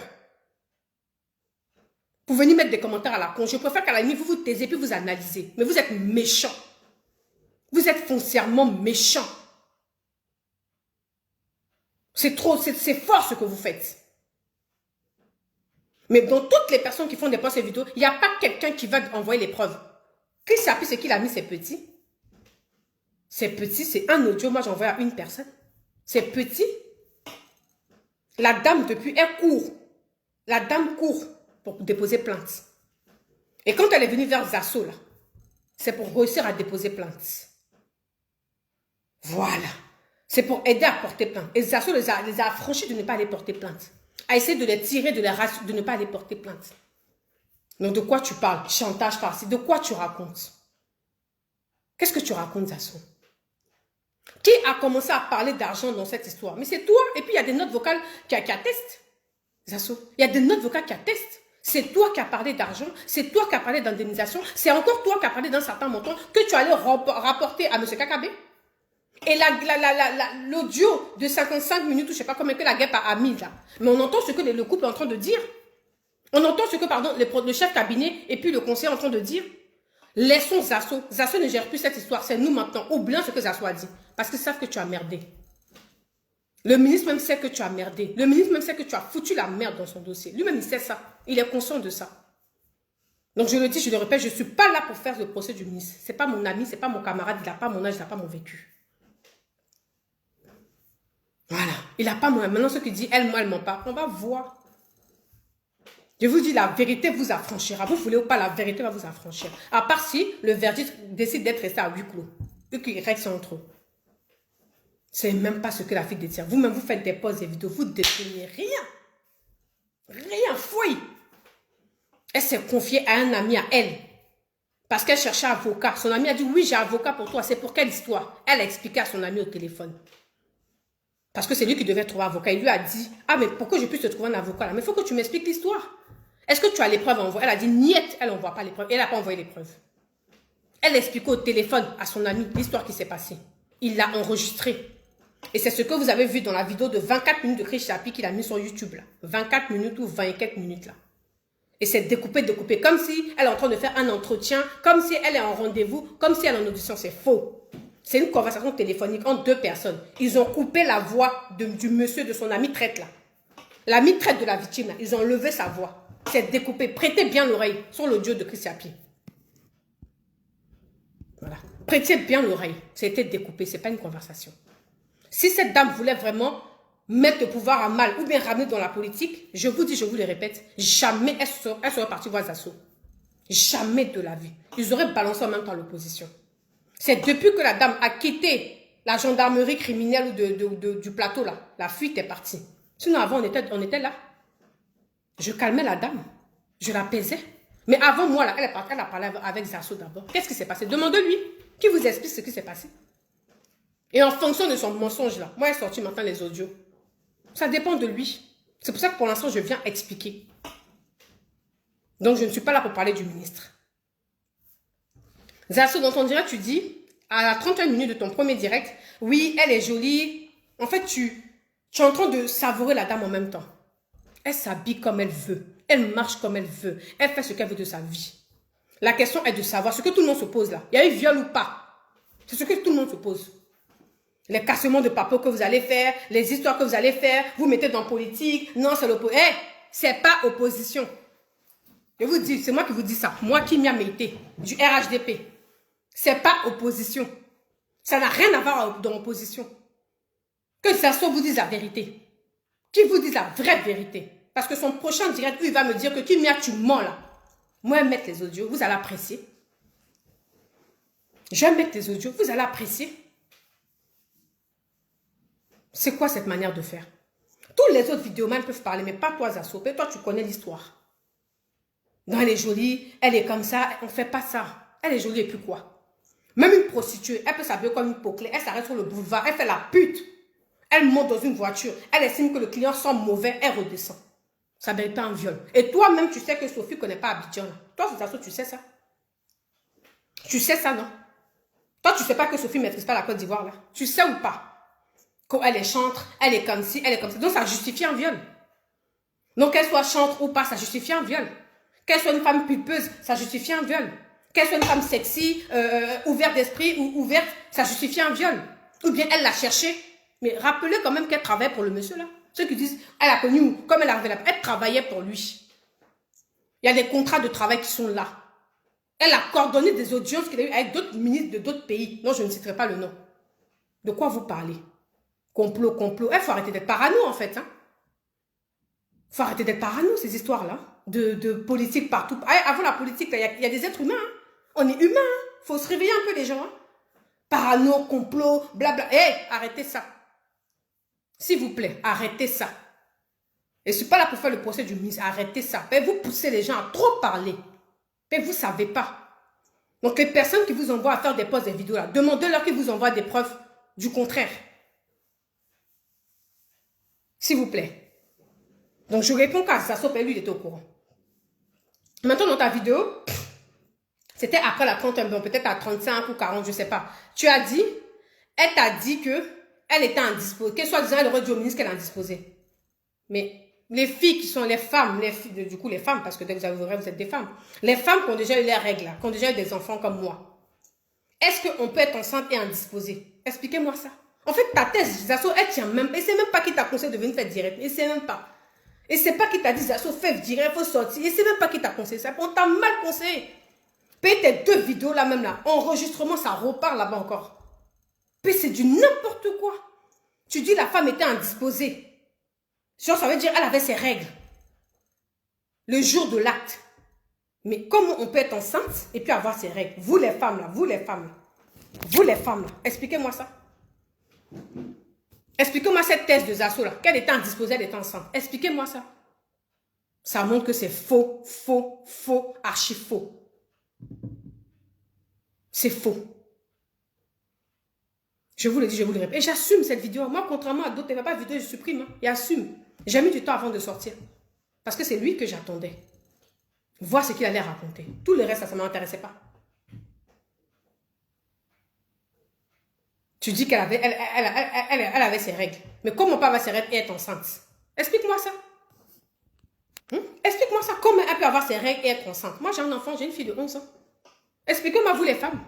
Vous venez mettre des commentaires à la con. Je préfère qu'à la limite, vous vous taisez puis vous analysez. Mais vous êtes méchants. Vous êtes foncièrement méchants. C'est trop, c'est fort ce que vous faites. Mais dans toutes les personnes qui font des posts et vidéos, il n'y a pas quelqu'un qui va envoyer les preuves. Chris Appuis, c'est qu'il a mis ses petits. Ses petits, c'est un audio. Moi, j'envoie à une personne. C'est petit. La dame, depuis, elle court. La dame court pour déposer plainte. Et quand elle est venue vers Zasso, là, c'est pour réussir à déposer plainte. Voilà. C'est pour aider à porter plainte. Et Zasso les a affranchis de ne pas aller porter plainte. A essayé de les tirer de ne pas aller porter plainte. Donc de quoi tu parles? Chantage par-ci. De quoi tu racontes? Qu'est-ce que tu racontes, Zasso? Qui a commencé à parler d'argent dans cette histoire? Mais c'est toi. Et puis il y a des notes vocales qui attestent. Zasso, il y a des notes vocales qui attestent. C'est toi qui as parlé d'argent. C'est toi qui as parlé d'indemnisation. C'est encore toi qui as parlé d'un certain montant que tu allais rapporter à M. Kakabe. Et l'audio de 55 minutes, ou je ne sais pas combien que la guêpe a mis là. Mais on entend ce que le couple est en train de dire. On entend ce que, pardon, le chef cabinet et puis le conseiller est en train de dire. Laissons Zasso. Zasso ne gère plus cette histoire. C'est nous maintenant. Oublions ce que Zasso a dit. Parce qu'ils savent que tu as merdé. Le ministre même sait que tu as merdé. Le ministre même sait que tu as foutu la merde dans son dossier. Lui-même, il sait ça. Il est conscient de ça. Donc je le dis, je le répète, je ne suis pas là pour faire le procès du ministre. Ce n'est pas mon ami, ce n'est pas mon camarade. Il n'a pas mon âge, il n'a pas mon vécu. Voilà. Il n'a pas mon âge. Maintenant, ce qu'il dit, elle, moi, elle ment pas. On va voir. Je vous dis, la vérité vous affranchira. Vous voulez ou pas, la vérité va vous affranchir. À part si le verdict décide d'être resté à huis clos. Eux qui règlent ça entre eux. C'est même pas ce que la fille détient. Vous-même, vous faites des pauses et vidéos. Vous ne détenez rien. Rien. Fouille. Elle s'est confiée à un ami à elle. Parce qu'elle cherchait un avocat. Son ami a dit, oui, j'ai un avocat pour toi. C'est pour quelle histoire? Elle a expliqué à son ami au téléphone. Parce que c'est lui qui devait trouver un avocat. Il lui a dit, ah, mais pourquoi je puisse te trouver un avocat là? Mais il faut que tu m'expliques l'histoire. Est-ce que tu as les preuves à envoyer? Elle a dit, niet, elle n'envoie pas les preuves. Et elle n'a pas envoyé les preuves. Elle explique au téléphone à son ami l'histoire qui s'est passée. Il l'a enregistrée. Et c'est ce que vous avez vu dans la vidéo de 24 minutes de Chris Appuis qu'il a mis sur YouTube là. 24 minutes ou 20 et quelques minutes là. Et c'est découpé, comme si elle est en train de faire un entretien, comme si elle est en rendez-vous, comme si elle est en audition. C'est faux. C'est une conversation téléphonique entre deux personnes. Ils ont coupé la voix du monsieur, de son ami traite là. L'ami traite de la victime là. Ils ont levé sa voix. C'est découpé. Prêtez bien l'oreille sur l'audio de Chris Appuis. Voilà. Prêtez bien l'oreille. C'était découpé. Ce n'est pas une conversation. Si cette dame voulait vraiment mettre le pouvoir à mal ou bien ramener dans la politique, je vous dis, je vous le répète, jamais elle serait partie voir Zasso. Jamais de la vie. Ils auraient balancé en même temps l'opposition. C'est depuis que la dame a quitté la gendarmerie criminelle du plateau là. La fuite est partie. Sinon avant on était là. Je calmais la dame. Je l'apaisais. Mais avant moi là, elle a parlé avec Zasso d'abord. Qu'est-ce qui s'est passé? Demandez-lui. Qui vous explique ce qui s'est passé? Et en fonction de son mensonge là, moi elle est sortie maintenant les audios. Ça dépend de lui. C'est pour ça que pour l'instant je viens expliquer. Donc je ne suis pas là pour parler du ministre. Zasso, dans ton direct, tu dis, à la 31 minutes de ton premier direct, oui, elle est jolie. En fait, tu es en train de savourer la dame en même temps. Elle s'habille comme elle veut. Elle marche comme elle veut. Elle fait ce qu'elle veut de sa vie. La question est de savoir ce que tout le monde se pose là. Il y a eu viol ou pas? C'est ce que tout le monde se pose. Les cassements de papier que vous allez faire, les histoires que vous allez faire, vous mettez dans politique. Non, c'est l'opposition. C'est pas opposition. Je vous dis, c'est moi qui vous dis ça. Moi qui m'y a été du RHDP. C'est pas opposition. Ça n'a rien à voir dans opposition. Que Zasso vous dise la vérité. Qu'il vous dise la vraie vérité. Parce que son prochain direct, il va me dire que Kimia, tu mens là. Moi, je vais mettre les audios, vous allez apprécier. Je vais mettre les audios, vous allez apprécier. C'est quoi cette manière de faire? Tous les autres vidéomans peuvent parler, mais pas toi, Zasso. Toi, tu connais l'histoire. Non, elle est jolie, elle est comme ça, on ne fait pas ça. Elle est jolie et puis quoi? Même une prostituée, elle peut s'habiller comme une poclée, elle s'arrête sur le boulevard, elle fait la pute. Elle monte dans une voiture, elle estime que le client sent mauvais, elle redescend. Ça ne mérite pas un viol. Et toi-même, tu sais que Sophie ne connaît pas Abidjan. Toi, Zasso, tu sais ça? Tu sais ça, non? Toi, tu ne sais pas que Sophie ne maîtrise pas la Côte d'Ivoire, là? Tu sais ou pas? Qu'elle est chantre, elle est comme ci, elle est comme ça. Donc, ça justifie un viol. Donc, qu'elle soit chantre ou pas, ça justifie un viol. Qu'elle soit une femme pulpeuse, ça justifie un viol. Qu'elle soit une femme sexy, ouverte d'esprit ou ouverte, ça justifie un viol. Ou bien elle l'a cherché. Mais rappelez quand même qu'elle travaille pour le monsieur là. Ceux qui disent, elle a connu, comme elle arrivait là, elle travaillait pour lui. Il y a des contrats de travail qui sont là. Elle a coordonné des audiences qu'elle a eues avec d'autres ministres de d'autres pays. Non, je ne citerai pas le nom. De quoi vous parlez? Complot, complot. Il faut arrêter d'être parano en fait. Il faut arrêter d'être parano, ces histoires-là. De politique partout. Avant la politique, il y a des êtres humains. On est humains. Il faut se réveiller un peu les gens. Parano, complot, blabla. Arrêtez ça. S'il vous plaît, arrêtez ça. Et je ne suis pas là pour faire le procès du ministre. Arrêtez ça. Vous poussez les gens à trop parler. Mais vous ne savez pas. Donc les personnes qui vous envoient à faire des posts, des vidéos là, demandez-leur qu'ils vous envoient des preuves du contraire. S'il vous plaît. Donc je réponds qu'à Zasso, lui, il était au courant. Maintenant, dans ta vidéo, c'était après la 31, bon, peut-être à 35 ou 40, je ne sais pas. Tu as dit, elle t'a dit qu'elle était indisposée. Qu'elle soit disant, elle aurait dit au ministre qu'elle est indisposée. Mais les filles qui sont les femmes, du coup les femmes, parce que dès que vous avez vous êtes des femmes. Les femmes qui ont déjà eu les règles, là, qui ont déjà eu des enfants comme moi. Est-ce qu'on peut être enceinte et indisposée? Expliquez-moi ça. En fait, ta thèse, Zasso, elle tient même. Et c'est même pas qui t'a conseillé de venir faire direct. Et c'est même pas. Et c'est pas qui t'a dit, Zasso, fais direct, il faut sortir. Et c'est même pas qui t'a conseillé ça. On t'a mal conseillé. Paye tes 2 vidéos là même là. Enregistrement, ça repart là-bas encore. Puis c'est du n'importe quoi. Tu dis la femme était indisposée. Genre, ça veut dire elle avait ses règles. Le jour de l'acte. Mais comment on peut être enceinte et puis avoir ses règles? Vous les femmes là, vous les femmes là. Vous les femmes là. Expliquez-moi ça. Expliquez-moi cette thèse de Zasso là. Qu'elle était indisposée, elle était enceinte. Expliquez-moi ça. Ça montre que c'est faux, faux, faux, archi faux. C'est faux. Je vous le dis, je vous le répète. Et j'assume cette vidéo. Moi, contrairement à d'autres, il n'y a pas de vidéo, je supprime. Et assume. J'ai mis du temps avant de sortir. Parce que c'est lui que j'attendais. Voir ce qu'il allait raconter. Tout le reste, ça ne m'intéressait pas. Tu dis qu'elle avait, elle avait ses règles. Mais comment pas avoir ses règles et être enceinte? Explique-moi ça. Explique-moi ça. Comment elle peut avoir ses règles et être enceinte? Moi, j'ai un enfant, j'ai une fille de 11 ans. Expliquez-moi, vous les femmes.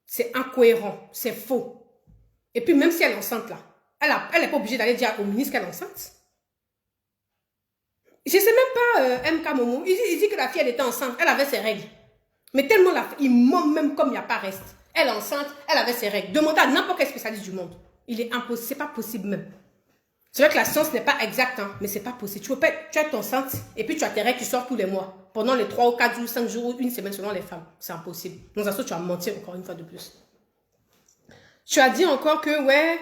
C'est incohérent. C'est faux. Et puis, même si elle est enceinte là, elle n'est pas obligée d'aller dire au ministre qu'elle est enceinte. Je ne sais même pas, MK Momo. Il dit que la fille, elle était enceinte. Elle avait ses règles. Mais tellement il ment même comme il n'y a pas reste. Elle est enceinte, elle avait ses règles. Demandez à n'importe quel spécialiste du monde. Il est impossible. C'est pas possible même. C'est vrai que la science n'est pas exacte, hein, mais c'est pas possible. Tu es enceinte et puis tu as tes règles qui sortent tous les mois. pendant les 3 ou 4 jours, 5 jours ou une semaine selon les femmes. C'est impossible. Donc, ça, tu as menti encore une fois de plus. Tu as dit encore que, ouais,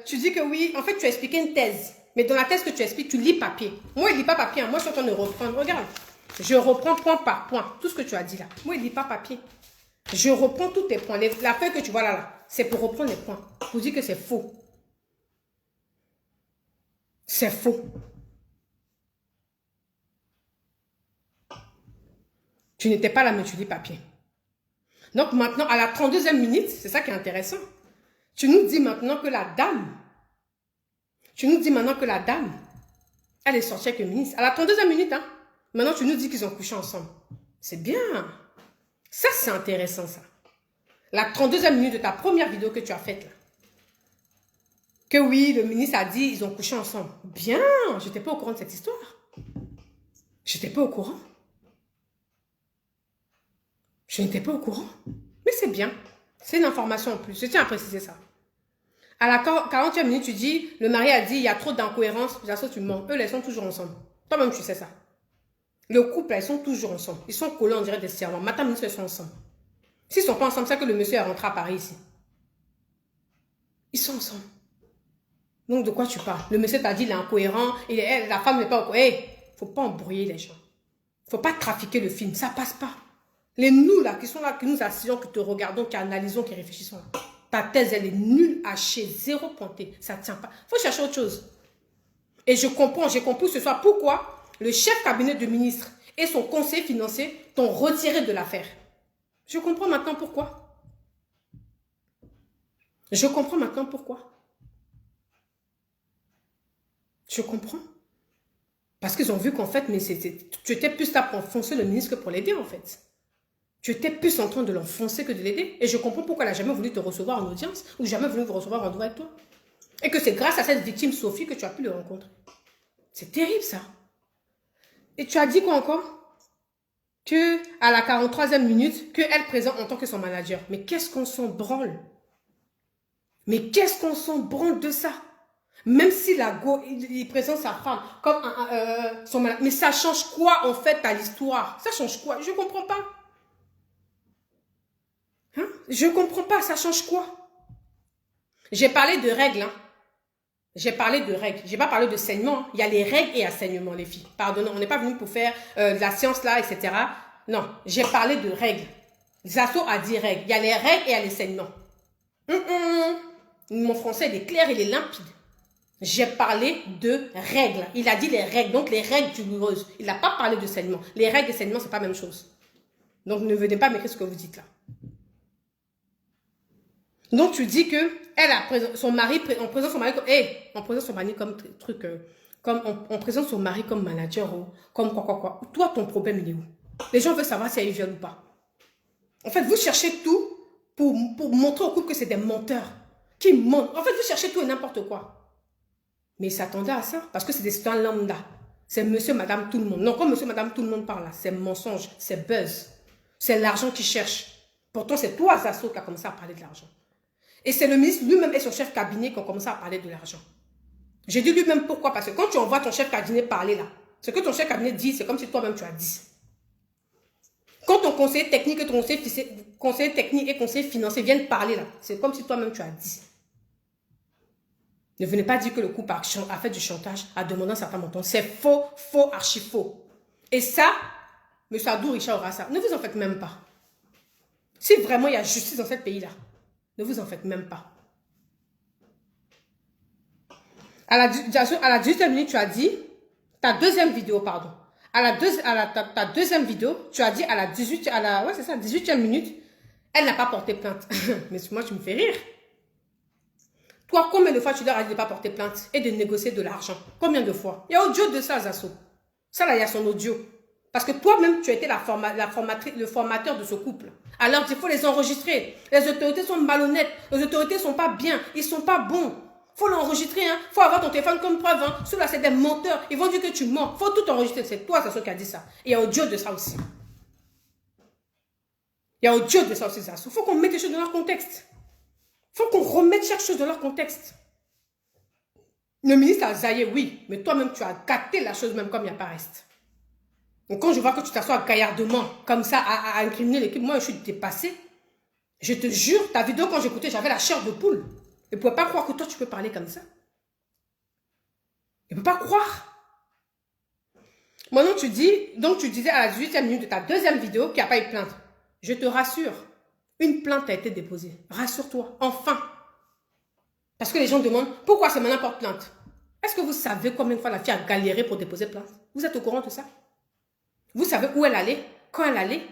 tu dis que oui, en fait, tu as expliqué une thèse. Mais dans la thèse que tu expliques, tu lis papier. Moi, je ne lis pas papier. Hein. Moi, je suis en train de reprendre. Regarde, je reprends point par point tout ce que tu as dit là. Moi, je ne lis pas papier. Je reprends tous tes points. La feuille que tu vois là, c'est pour reprendre les points. Pour dire que c'est faux. C'est faux. Tu n'étais pas là, mais tu lis papier. Donc maintenant, à la 32e minute, c'est ça qui est intéressant. Tu nous dis maintenant que la dame, elle est sortie avec le ministre. À la 32e minute, hein. Maintenant, tu nous dis qu'ils ont couché ensemble. C'est bien. Ça, c'est intéressant, ça. La 32e minute de ta première vidéo que tu as faite, là. Que oui, le ministre a dit ils ont couché ensemble. Bien, je n'étais pas au courant de cette histoire. Je n'étais pas au courant. Je n'étais pas au courant. Mais c'est bien. C'est une information en plus. Je tiens à préciser ça. À la 40e minute, tu dis, le mari a dit, il y a trop d'incohérences. Tu mens. Eux, ils sont toujours ensemble. Toi-même, tu sais ça. Le couple, ils sont toujours ensemble. Ils sont collés, on dirait des servants. Matin, ministre, ils sont ensemble. S'ils ne sont pas ensemble, c'est que le monsieur est rentré à Paris ici. Ils sont ensemble. Donc, de quoi tu parles? Le monsieur t'a dit, il est incohérent. La femme n'est pas au courant. Il ne faut pas embrouiller les gens. Il ne faut pas trafiquer le film. Ça ne passe pas. Les nous, là, qui sont là, qui nous assisons, qui te regardons, qui analysons, qui réfléchissons, là. Ta thèse, elle est nulle à chier, 0 pointé. Ça ne tient pas. Il faut chercher autre chose. Et j'ai compris ce soir pourquoi le chef cabinet de ministre et son conseiller financier t'ont retiré de l'affaire. Je comprends maintenant pourquoi. Je comprends maintenant pourquoi. Je comprends. Parce qu'ils ont vu qu'en fait, tu étais plus là pour enfoncer le ministre que pour l'aider, en fait. Tu étais plus en train de l'enfoncer que de l'aider. Et je comprends pourquoi elle n'a jamais voulu te recevoir en audience ou jamais voulu vous recevoir en droit avec toi. Et que c'est grâce à cette victime, Sophie, que tu as pu le rencontrer. C'est terrible, ça. Et tu as dit quoi encore? Que à la 43e minute, qu'elle présente en tant que son manager. Mais qu'est-ce qu'on s'en branle? Mais qu'est-ce qu'on s'en branle de ça? Même si il présente sa femme comme son manager. Mais ça change quoi, en fait, à l'histoire? Ça change quoi? Je ne comprends pas. Hein? Je ne comprends pas, ça change quoi? J'ai parlé de règles. Hein? J'ai parlé de règles. Je n'ai pas parlé de saignement. Il y a les règles et enseignements, les filles. Pardonnez, on n'est pas venu pour faire de la science là, etc. Non, j'ai parlé de règles. Zasso a dit règles. Il y a les règles et il y a les saignements. Mon français, il est clair, il est limpide. J'ai parlé de règles. Il a dit les règles, donc les règles douloureuses. Il n'a pas parlé de saignement. Les règles et saignements, ce n'est pas la même chose. Donc ne venez pas m'écrire ce que vous dites là. Donc tu dis que elle a son mari, on présente son mari comme, on présente son mari comme truc, comme on présente son mari comme manager ou comme quoi. Toi, ton problème, il est où? Les gens veulent savoir si elle viole ou pas. En fait, vous cherchez tout pour montrer au couple que c'est des menteurs qui mentent. En fait, vous cherchez tout et n'importe quoi. Mais ils s'attendaient à ça parce que c'est des citoyens lambda. C'est monsieur, madame, tout le monde. Non, quand monsieur, madame, tout le monde parle là, c'est mensonge, c'est buzz. C'est l'argent qu'ils cherchent. Pourtant, c'est toi, Zasso, qui a commencé à parler de l'argent. Et c'est le ministre lui-même et son chef cabinet qui ont commencé à parler de l'argent. J'ai dit lui-même pourquoi. Parce que quand tu envoies ton chef cabinet parler là, ce que ton chef cabinet dit, c'est comme si toi-même tu as dit. Quand ton conseiller technique et ton conseiller technique et conseiller financier viennent parler là, c'est comme si toi-même tu as dit. Ne venez pas dire que le couple a fait du chantage à demander un certain montant. C'est faux, archi faux. Et ça, M. Adou Richard aura ça. Ne vous en faites même pas. Si vraiment il y a justice dans ce pays-là, ne vous en faites même pas. À la 18e minute, tu as dit, ta deuxième vidéo, pardon. Ta deuxième vidéo, tu as dit à la 18e minute, elle n'a pas porté plainte. Mais moi, tu me fais rire. Toi, combien de fois tu leur as dit de ne pas porter plainte et de négocier de l'argent? Combien de fois? Il y a audio de ça, Zasso. Ça, là, il y a son audio. Parce que toi-même, tu as été le formateur de ce couple. Alors, il faut les enregistrer. Les autorités sont malhonnêtes. Les autorités ne sont pas bien. Ils ne sont pas bons. Il faut l'enregistrer. Il faut avoir ton téléphone comme preuve. Hein. Ceux-là, c'est des menteurs. Ils vont dire que tu mens. Il faut tout enregistrer. C'est toi, Zasso, qui a dit ça. Et il y a audio de ça aussi. Il y a audio de ça aussi, Zasso. Il faut qu'on mette les choses dans leur contexte. Il faut qu'on remette chaque chose dans leur contexte. Le ministre a zaillé, oui. Mais toi-même, tu as gâté la chose même comme il n'y a pas reste. Donc quand je vois que tu t'assois gaillardement, comme ça, à incriminer l'équipe, moi je suis dépassée. Je te jure, ta vidéo quand j'écoutais, j'avais la chair de poule. Je ne pouvais pas croire que toi tu peux parler comme ça. Je ne peux pas croire. Maintenant tu dis, donc tu disais à la 18e minute de ta deuxième vidéo qu'il n'y a pas eu de plainte. Je te rassure, une plainte a été déposée. Rassure-toi, enfin. Parce que les gens demandent, pourquoi c'est maintenant porte plainte? Est-ce que vous savez combien de fois la fille a galéré pour déposer plainte? Vous êtes au courant de ça? Vous savez où elle allait? Quand elle allait?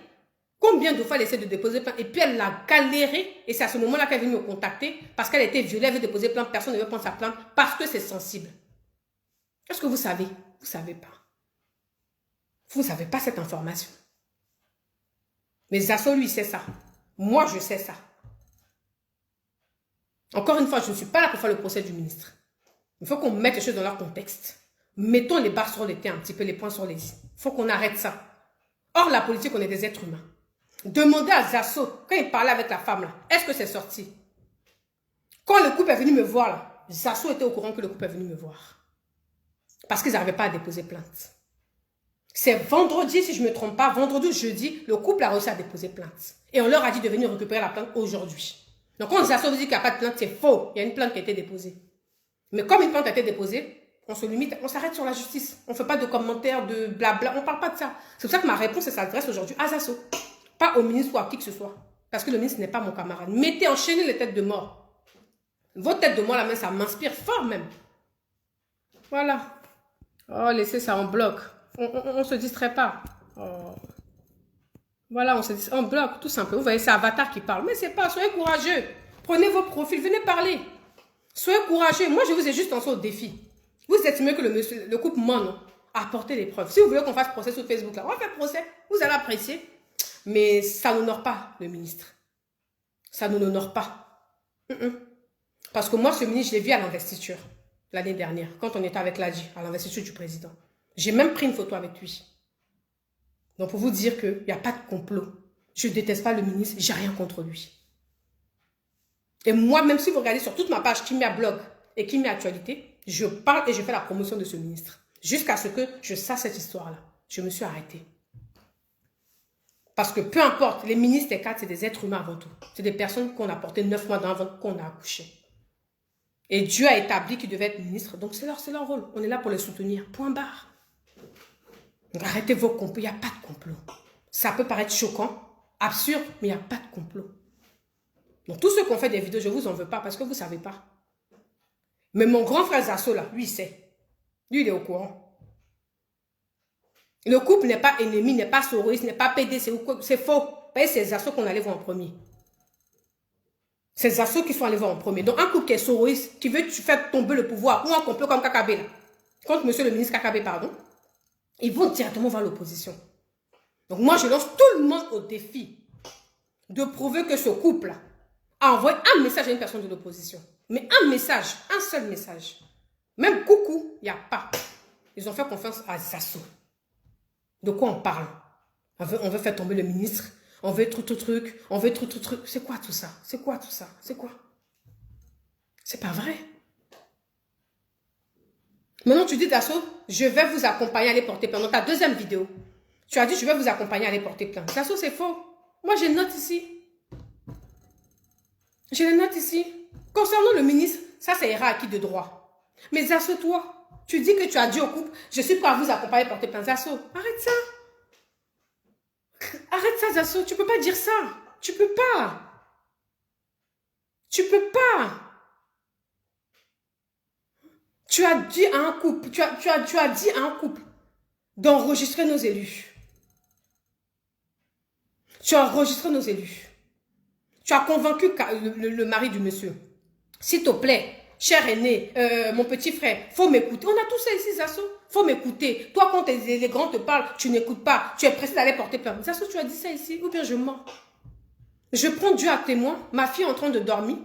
Combien de fois elle essaie de déposer plainte? Et puis elle a galéré. Et c'est à ce moment-là qu'elle est venue me contacter. Parce qu'elle était violée, elle veut déposer plainte. Personne ne veut prendre sa plainte parce que c'est sensible. Est-ce que vous savez? Vous ne savez pas. Vous n'avez pas cette information. Mais Zasso, lui, sait ça. Moi, je sais ça. Encore une fois, je ne suis pas là pour faire le procès du ministre. Il faut qu'on mette les choses dans leur contexte. Mettons les barres sur les T un petit peu, les points sur les i. Il faut qu'on arrête ça. Or, la politique, on est des êtres humains. Demandez à Zasso, quand il parlait avec la femme, là, est-ce que c'est sorti? Quand le couple est venu me voir, là, Zasso était au courant que le couple est venu me voir. Parce qu'ils n'arrivaient pas à déposer plainte. C'est vendredi, si je ne me trompe pas, vendredi ou jeudi, le couple a réussi à déposer plainte. Et on leur a dit de venir récupérer la plainte aujourd'hui. Donc quand Zasso dit qu'il n'y a pas de plainte, c'est faux. Il y a une plainte qui a été déposée. Mais comme une plainte a été déposée, on se limite, on s'arrête sur la justice. On ne fait pas de commentaires, de blabla, on ne parle pas de ça. C'est pour ça que ma réponse s'adresse aujourd'hui à Zasso. Pas au ministre ou à qui que ce soit. Parce que le ministre n'est pas mon camarade. Mettez, enchaînez les têtes de mort. Votre tête de mort, la main, ça m'inspire fort même. Voilà. Oh, laissez ça en bloc. On ne se distrait pas. Oh. Voilà, on se dit en bloc, tout simplement. Vous voyez, c'est Avatar qui parle. Mais c'est pas, soyez courageux. Prenez vos profils, venez parler. Soyez courageux. Moi, je vous ai juste lancé au défi. Vous estimez que le couple ment, non? Apportez les preuves. Si vous voulez qu'on fasse procès sur Facebook, là, on va faire procès. Vous allez apprécier. Mais ça n'honore pas le ministre. Ça ne l'honore pas. Parce que moi, ce ministre, je l'ai vu à l'investiture l'année dernière, quand on était avec l'ADI, à l'investiture du président. J'ai même pris une photo avec lui. Donc, pour vous dire qu'il n'y a pas de complot. Je ne déteste pas le ministre, j'ai rien contre lui. Et moi, même si vous regardez sur toute ma page Kimia Blog et Kimia Actualité, je parle et je fais la promotion de ce ministre. Jusqu'à ce que je sache cette histoire-là. Je me suis arrêtée. Parce que peu importe, les ministres, les cadres, c'est des êtres humains avant tout. C'est des personnes qu'on a portées 9 mois avant qu'on a accouché. Et Dieu a établi qu'ils devaient être ministres. Donc, c'est leur rôle. On est là pour les soutenir. Point barre. Donc, arrêtez vos complots. Il n'y a pas de complot. Ça peut paraître choquant, absurde, mais il n'y a pas de complot. Donc, tous ceux qui ont fait des vidéos, je ne vous en veux pas parce que vous ne savez pas. Mais mon grand frère Zasso, là, lui, il sait. Lui, il est au courant. Le couple n'est pas ennemi, n'est pas sororiste, n'est pas PDC. C'est faux. C'est Zasso qu'on allait voir en premier. C'est Zasso qui sont allés voir en premier. Donc, un couple qui est sororiste, qui veut faire tomber le pouvoir, ou un complot comme Kakabé, là, contre monsieur le ministre Kakabé, pardon, ils vont directement voir l'opposition. Donc, moi, je lance tout le monde au défi de prouver que ce couple a envoyé un message à une personne de l'opposition. Mais un message, un seul message. Même coucou, il n'y a pas. Ils ont fait confiance à Zasso. De quoi on parle? On veut faire tomber le ministre. On veut truc. On veut truc. C'est quoi tout ça? C'est quoi tout ça? C'est quoi? C'est pas vrai. Maintenant, tu dis, Zasso, je vais vous accompagner à aller porter plainte. Dans ta deuxième vidéo, tu as dit, je vais vous accompagner à aller porter plainte. Zasso, c'est faux. Moi, j'ai une note ici. J'ai une note ici. Concernant le ministre, ça ira acquis de droit. Mais Zasso, toi, tu dis que tu as dit au couple, je suis prêt à vous accompagner à porter plainte. Zasso, arrête ça. Arrête ça, Zasso. Tu ne peux pas dire ça. Tu peux pas. Tu peux pas. Tu as dit à un couple, tu as dit à un couple d'enregistrer nos élus. Tu as enregistré nos élus. Tu as convaincu le mari du monsieur. S'il te plaît, cher aîné, mon petit frère, faut m'écouter. On a tout ça ici, Zasso. Faut m'écouter. Toi, quand les grands te parlent, tu n'écoutes pas. Tu es pressé d'aller porter plainte. Zasso, tu as dit ça ici, ou bien je mens. Je prends Dieu à témoin. Ma fille est en train de dormir.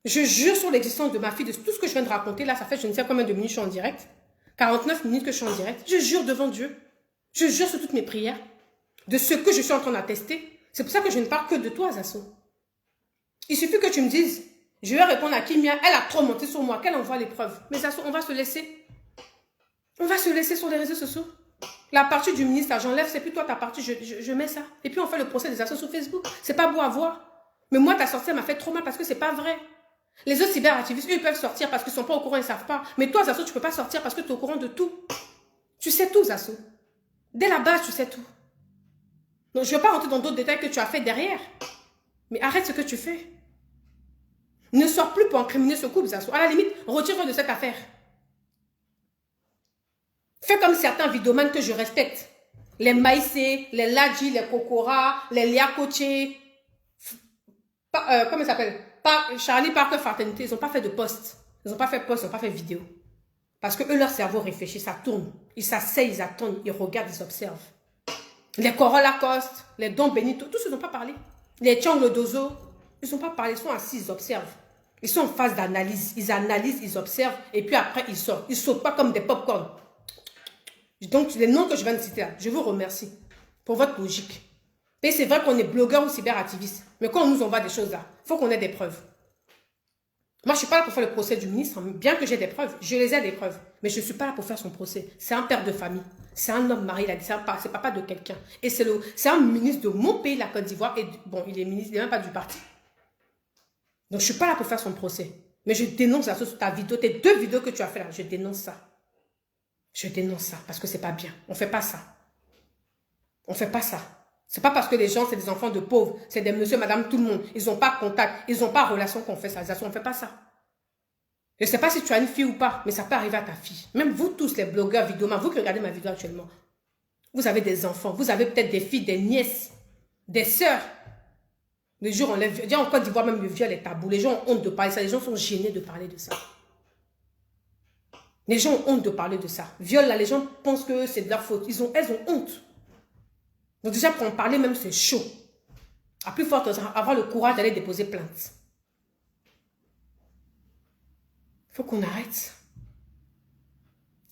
Je jure sur l'existence de ma fille, de tout ce que je viens de raconter. Là, ça fait je ne sais combien de minutes je suis en direct. 49 minutes que je suis en direct. Je jure devant Dieu. Je jure sur toutes mes prières. De ce que je suis en train d'attester. C'est pour ça que je ne parle que de toi, Zasso. Il suffit que tu me dises, je vais répondre à Kimia, elle a trop monté sur moi, qu'elle envoie les preuves. Mais Zasso, on va se laisser. On va se laisser sur les réseaux sociaux. La partie du ministre, j'enlève, c'est plus toi ta partie, je mets ça. Et puis on fait le procès des actions sur Facebook. C'est pas beau à voir. Mais moi, ta sortie, elle m'a fait trop mal parce que c'est pas vrai. Les autres cyberactivistes, eux, ils peuvent sortir parce qu'ils sont pas au courant, ils savent pas. Mais toi, Zasso, tu peux pas sortir parce que tu es au courant de tout. Tu sais tout, Zasso. Dès la base, tu sais tout. Donc, je ne vais pas rentrer dans d'autres détails que tu as fait derrière. Mais arrête ce que tu fais. Ne sors plus pour incriminer ce couple, Zasso. À la limite, retire-toi de cette affaire. Fais comme certains vidéomanes que je respecte. Les Maïsé, les Ladji, les Kokora, les Liakoche. Comment ils s'appellent? Charlie Parker Fraternité. Ils n'ont pas fait de post. Ils n'ont pas fait post, ils n'ont pas fait vidéo. Parce que eux, leur cerveau réfléchit, ça tourne. Ils s'asseyent, ils attendent, ils regardent, ils observent. Les Corolla Lacoste, les Don Benito, tous ils n'ont pas parlé. Les Tchang Dozo, ils n'ont pas parlé, ils sont assis, ils observent. Ils sont en phase d'analyse. Ils analysent, ils observent, et puis après, ils sortent. Ils ne sautent pas comme des pop-corn. Donc, les noms que je viens de citer là, je vous remercie pour votre logique. Et c'est vrai qu'on est blogueur ou cyberactiviste, mais quand on nous envoie des choses là, il faut qu'on ait des preuves. Moi, je ne suis pas là pour faire le procès du ministre, bien que j'ai des preuves. Je les ai des preuves. Mais je ne suis pas là pour faire son procès. C'est un père de famille. C'est un homme marié. C'est papa de quelqu'un. Et c'est un ministre de mon pays, la Côte d'Ivoire. Et bon, il est ministre, il n'est même pas du parti. Donc, je ne suis pas là pour faire son procès. Mais je dénonce la chose sur ta vidéo. Tes 2 vidéos que tu as fait là, je dénonce ça. Je dénonce ça parce que ce n'est pas bien. On ne fait pas ça. On ne fait pas ça. Ce n'est pas parce que les gens, c'est des enfants de pauvres, c'est des monsieur, madame, tout le monde. Ils n'ont pas contact, ils n'ont pas relation qu'on fait ça. On ne fait pas ça. Je ne sais pas si tu as une fille ou pas, mais ça peut arriver à ta fille. Même vous tous, les blogueurs, vidéomans, vous qui regardez ma vidéo actuellement, vous avez des enfants, vous avez peut-être des filles, des nièces, des sœurs. Les jours, on les viole. En Côte d'Ivoire, même le viol est tabou. Les gens ont honte de parler de ça. Les gens sont gênés de parler de ça. Les gens ont honte de parler de ça. Viol, là, les gens pensent que c'est de leur faute. Elles ont honte. Donc déjà, pour en parler même, c'est chaud. À plus forte, avoir le courage d'aller déposer plainte. Il faut qu'on arrête.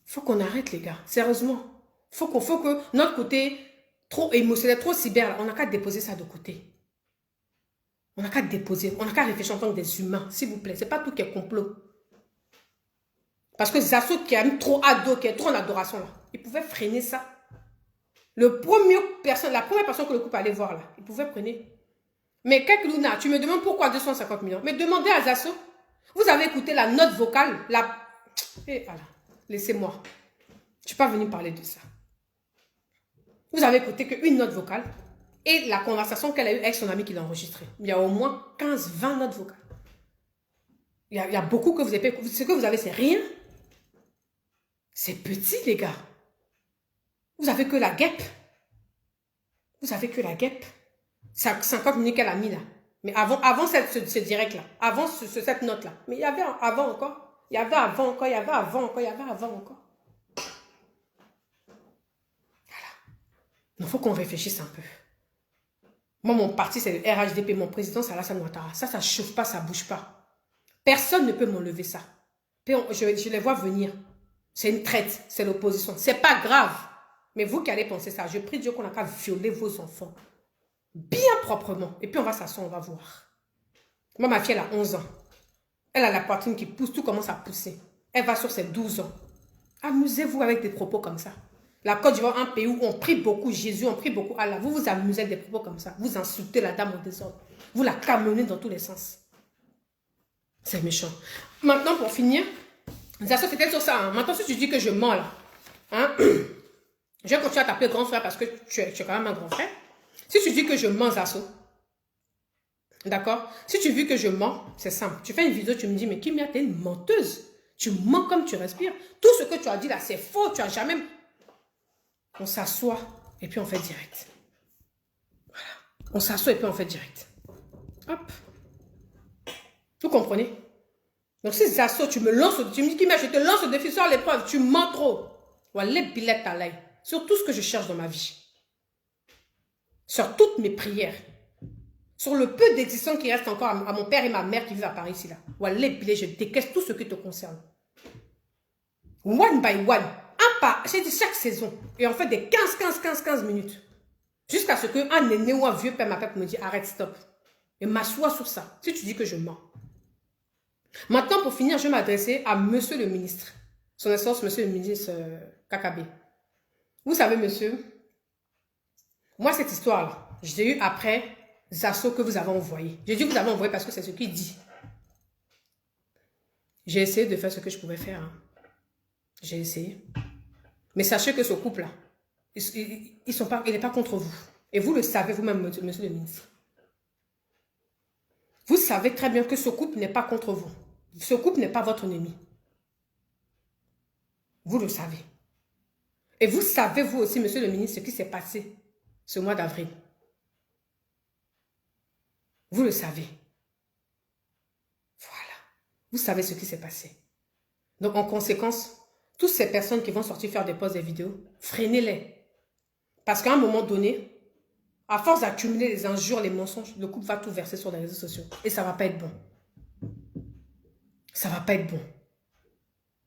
Il faut qu'on arrête, les gars. Sérieusement. Il faut que notre côté trop émotionnel, trop cyber, là, on n'a qu'à déposer ça de côté. On n'a qu'à déposer. On n'a qu'à réfléchir en tant que des humains, s'il vous plaît. Ce n'est pas tout qui est complot. Parce que Zasso qui aime trop ado, qui est trop en adoration, là, il pouvait freiner ça. La première personne que le couple allait voir, là, il pouvait freiner. Mais Kek Luna, tu me demandes pourquoi 250 millions. Mais demandez à Zasso. Vous avez écouté la note vocale, Et voilà, laissez-moi. Je ne suis pas venue parler de ça. Vous avez écouté qu'une note vocale et la conversation qu'elle a eue avec son ami qui l'a enregistrée. Il y a au moins 15-20 notes vocales. Il y a beaucoup que vous avez écouté. Ce que vous avez, c'est rien. C'est petit, les gars. Vous avez que la guêpe. Vous avez que la guêpe. 50 minutes qu'elle a mis là. Mais avant ce direct-là, avant cette note-là. Mais il y avait avant encore. Il y avait avant encore, il y avait avant encore, il y avait avant encore. Voilà. Il faut qu'on réfléchisse un peu. Moi, mon parti, c'est le RHDP. Mon président, c'est Alassane Ouattara. Ça ne chauffe pas, ça ne bouge pas. Personne ne peut m'enlever ça. Je les vois venir. C'est une traite, c'est l'opposition. Ce n'est pas grave. Mais vous qui allez penser ça, je prie Dieu qu'on n'a qu'à violer vos enfants. Bien proprement. Et puis on va s'asseoir, on va voir. Moi, ma fille, elle a 11 ans. Elle a la poitrine qui pousse, tout commence à pousser. Elle va sur ses 12 ans. Amusez-vous avec des propos comme ça. La Côte d'Ivoire, un pays où on prie beaucoup Jésus, on prie beaucoup Allah. Vous vous amusez avec des propos comme ça. Vous insultez la dame au désordre. Vous la camionnez dans tous les sens. C'est méchant. Maintenant, pour finir, ça c'était sur ça. Hein. Maintenant, si tu dis que je mens là, hein, je vais continuer à t'appeler grand frère parce que tu es quand même un grand frère. Si tu dis que je mens, Zasso, d'accord? Si tu dis que je mens, c'est simple. Tu fais une vidéo, tu me dis, mais Kimia, t'es une menteuse. Tu mens comme tu respires. Tout ce que tu as dit là, c'est faux. Tu n'as jamais... On s'assoit et puis on fait direct. Voilà. On s'assoit et puis on fait direct. Hop. Vous comprenez? Donc si Zasso, tu me dis, Kimia, je te lance le défi sur l'épreuve. Tu mens trop. Voilà, les billets à l'ail. Sur tout ce que je cherche dans ma vie. Sur toutes mes prières. Sur le peu d'existence qui reste encore à mon père et ma mère qui vivent à Paris ici là. Voilà, les billets, je décaisse tout ce qui te concerne. One by one. Un pas, j'ai dit chaque saison. Et on fait des 15 minutes. Jusqu'à ce qu'un aîné ou un vieux père m'appelle pour me dire arrête, stop. Et m'assois sur ça. Si tu dis que je mens. Maintenant, pour finir, je vais m'adresser à monsieur le ministre. Son excellence, monsieur le ministre Kakabe. Vous savez, monsieur, moi, cette histoire-là, je l'ai eue après les assauts que vous avez envoyés. J'ai dit que vous avez envoyé parce que c'est ce qu'il dit. J'ai essayé de faire ce que je pouvais faire. Hein. J'ai essayé. Mais sachez que ce couple-là, il n'est pas contre vous. Et vous le savez vous-même, monsieur le ministre. Vous savez très bien que ce couple n'est pas contre vous. Ce couple n'est pas votre ennemi. Vous le savez. Et vous savez, vous aussi, monsieur le ministre, ce qui s'est passé ce mois d'avril. Vous le savez. Voilà. Vous savez ce qui s'est passé. Donc, en conséquence, toutes ces personnes qui vont sortir faire des posts des vidéos, freinez-les. Parce qu'à un moment donné, à force d'accumuler les injures, les mensonges, le couple va tout verser sur les réseaux sociaux. Et ça ne va pas être bon. Ça ne va pas être bon.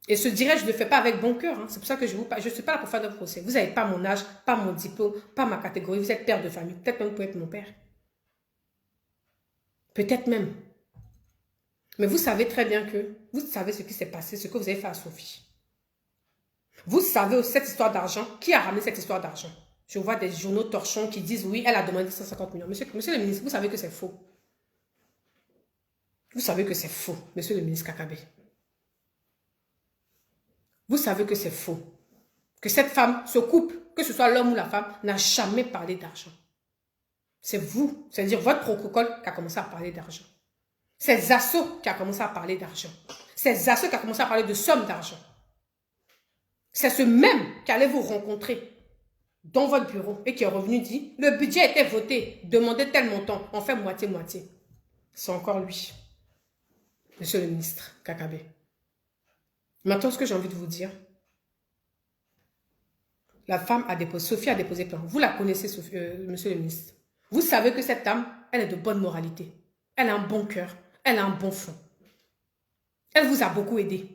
Et ce direct, je ne le fais pas avec bon cœur. Hein. C'est pour ça que je ne suis pas là pour faire de procès. Vous n'avez pas mon âge, pas mon diplôme, pas ma catégorie. Vous êtes père de famille. Peut-être même vous pouvez être mon père. Peut-être même. Mais vous savez très bien que vous savez ce qui s'est passé, ce que vous avez fait à Sophie. Vous savez cette histoire d'argent. Qui a ramené cette histoire d'argent? Je vois des journaux torchons qui disent oui, elle a demandé 150 millions. Monsieur le ministre, vous savez que c'est faux. Vous savez que c'est faux, monsieur le ministre Kakabe. Vous savez que c'est faux. Que cette femme, ce couple, que ce soit l'homme ou la femme, n'a jamais parlé d'argent. C'est vous, c'est-à-dire votre protocole qui a commencé à parler d'argent. C'est Zasso qui a commencé à parler d'argent. C'est Zasso qui a commencé à parler de sommes d'argent. C'est ce même qui allait vous rencontrer dans votre bureau et qui est revenu dit, le budget a été voté, demandez tel montant, on fait moitié-moitié. C'est encore lui, monsieur le ministre Kakabe. Maintenant, ce que j'ai envie de vous dire, la femme a déposé, Sophie a déposé plainte. Vous la connaissez, Sophie, monsieur le ministre. Vous savez que cette dame, elle est de bonne moralité. Elle a un bon cœur, elle a un bon fond. Elle vous a beaucoup aidé.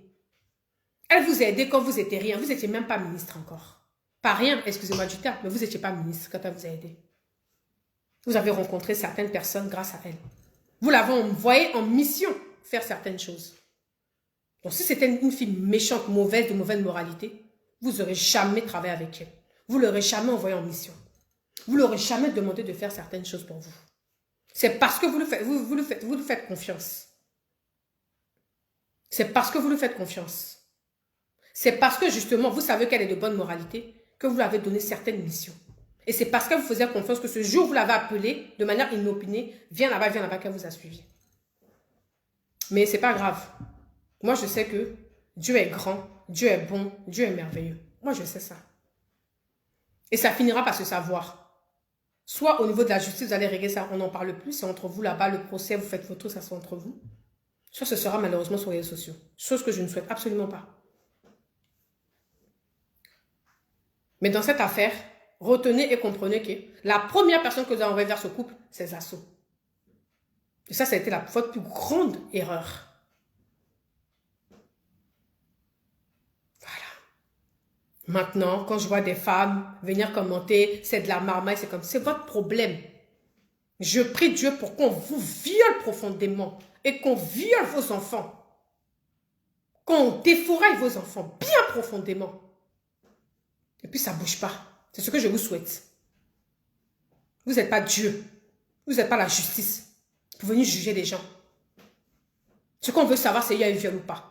Elle vous a aidé quand vous n'étiez rien. Vous n'étiez même pas ministre encore. Pas rien, excusez-moi du terme, mais vous n'étiez pas ministre quand elle vous a aidé. Vous avez rencontré certaines personnes grâce à elle. Vous l'avez envoyée en mission faire certaines choses. Donc si c'était une fille méchante, mauvaise, de mauvaise moralité, vous n'aurez jamais travaillé avec elle. Vous ne l'aurez jamais envoyée en mission. Vous ne l'aurez jamais demandé de faire certaines choses pour vous. C'est parce que vous lui faites confiance. C'est parce que vous lui faites confiance. C'est parce que justement, vous savez qu'elle est de bonne moralité que vous lui avez donné certaines missions. Et c'est parce qu'elle vous faisait confiance que ce jour, vous l'avez appelée de manière inopinée, viens là-bas, qu'elle vous a suivi. Mais ce n'est pas grave. Moi, je sais que Dieu est grand, Dieu est bon, Dieu est merveilleux. Moi, je sais ça. Et ça finira par se savoir. Soit au niveau de la justice, vous allez régler ça, on n'en parle plus, c'est entre vous là-bas, le procès, vous faites votre truc, ça sera entre vous. Soit ce sera malheureusement sur les réseaux sociaux. Chose que je ne souhaite absolument pas. Mais dans cette affaire, retenez et comprenez que la première personne que vous avez envoyée vers ce couple, c'est Zasso. Et ça a été votre plus grande erreur. Maintenant, quand je vois des femmes venir commenter, c'est de la marmaille, c'est comme, c'est votre problème. Je prie Dieu pour qu'on vous viole profondément et qu'on viole vos enfants. Qu'on défouraille vos enfants bien profondément. Et puis ça ne bouge pas. C'est ce que je vous souhaite. Vous n'êtes pas Dieu. Vous n'êtes pas la justice pour venir juger les gens. Ce qu'on veut savoir, c'est s'il y a eu viol ou pas.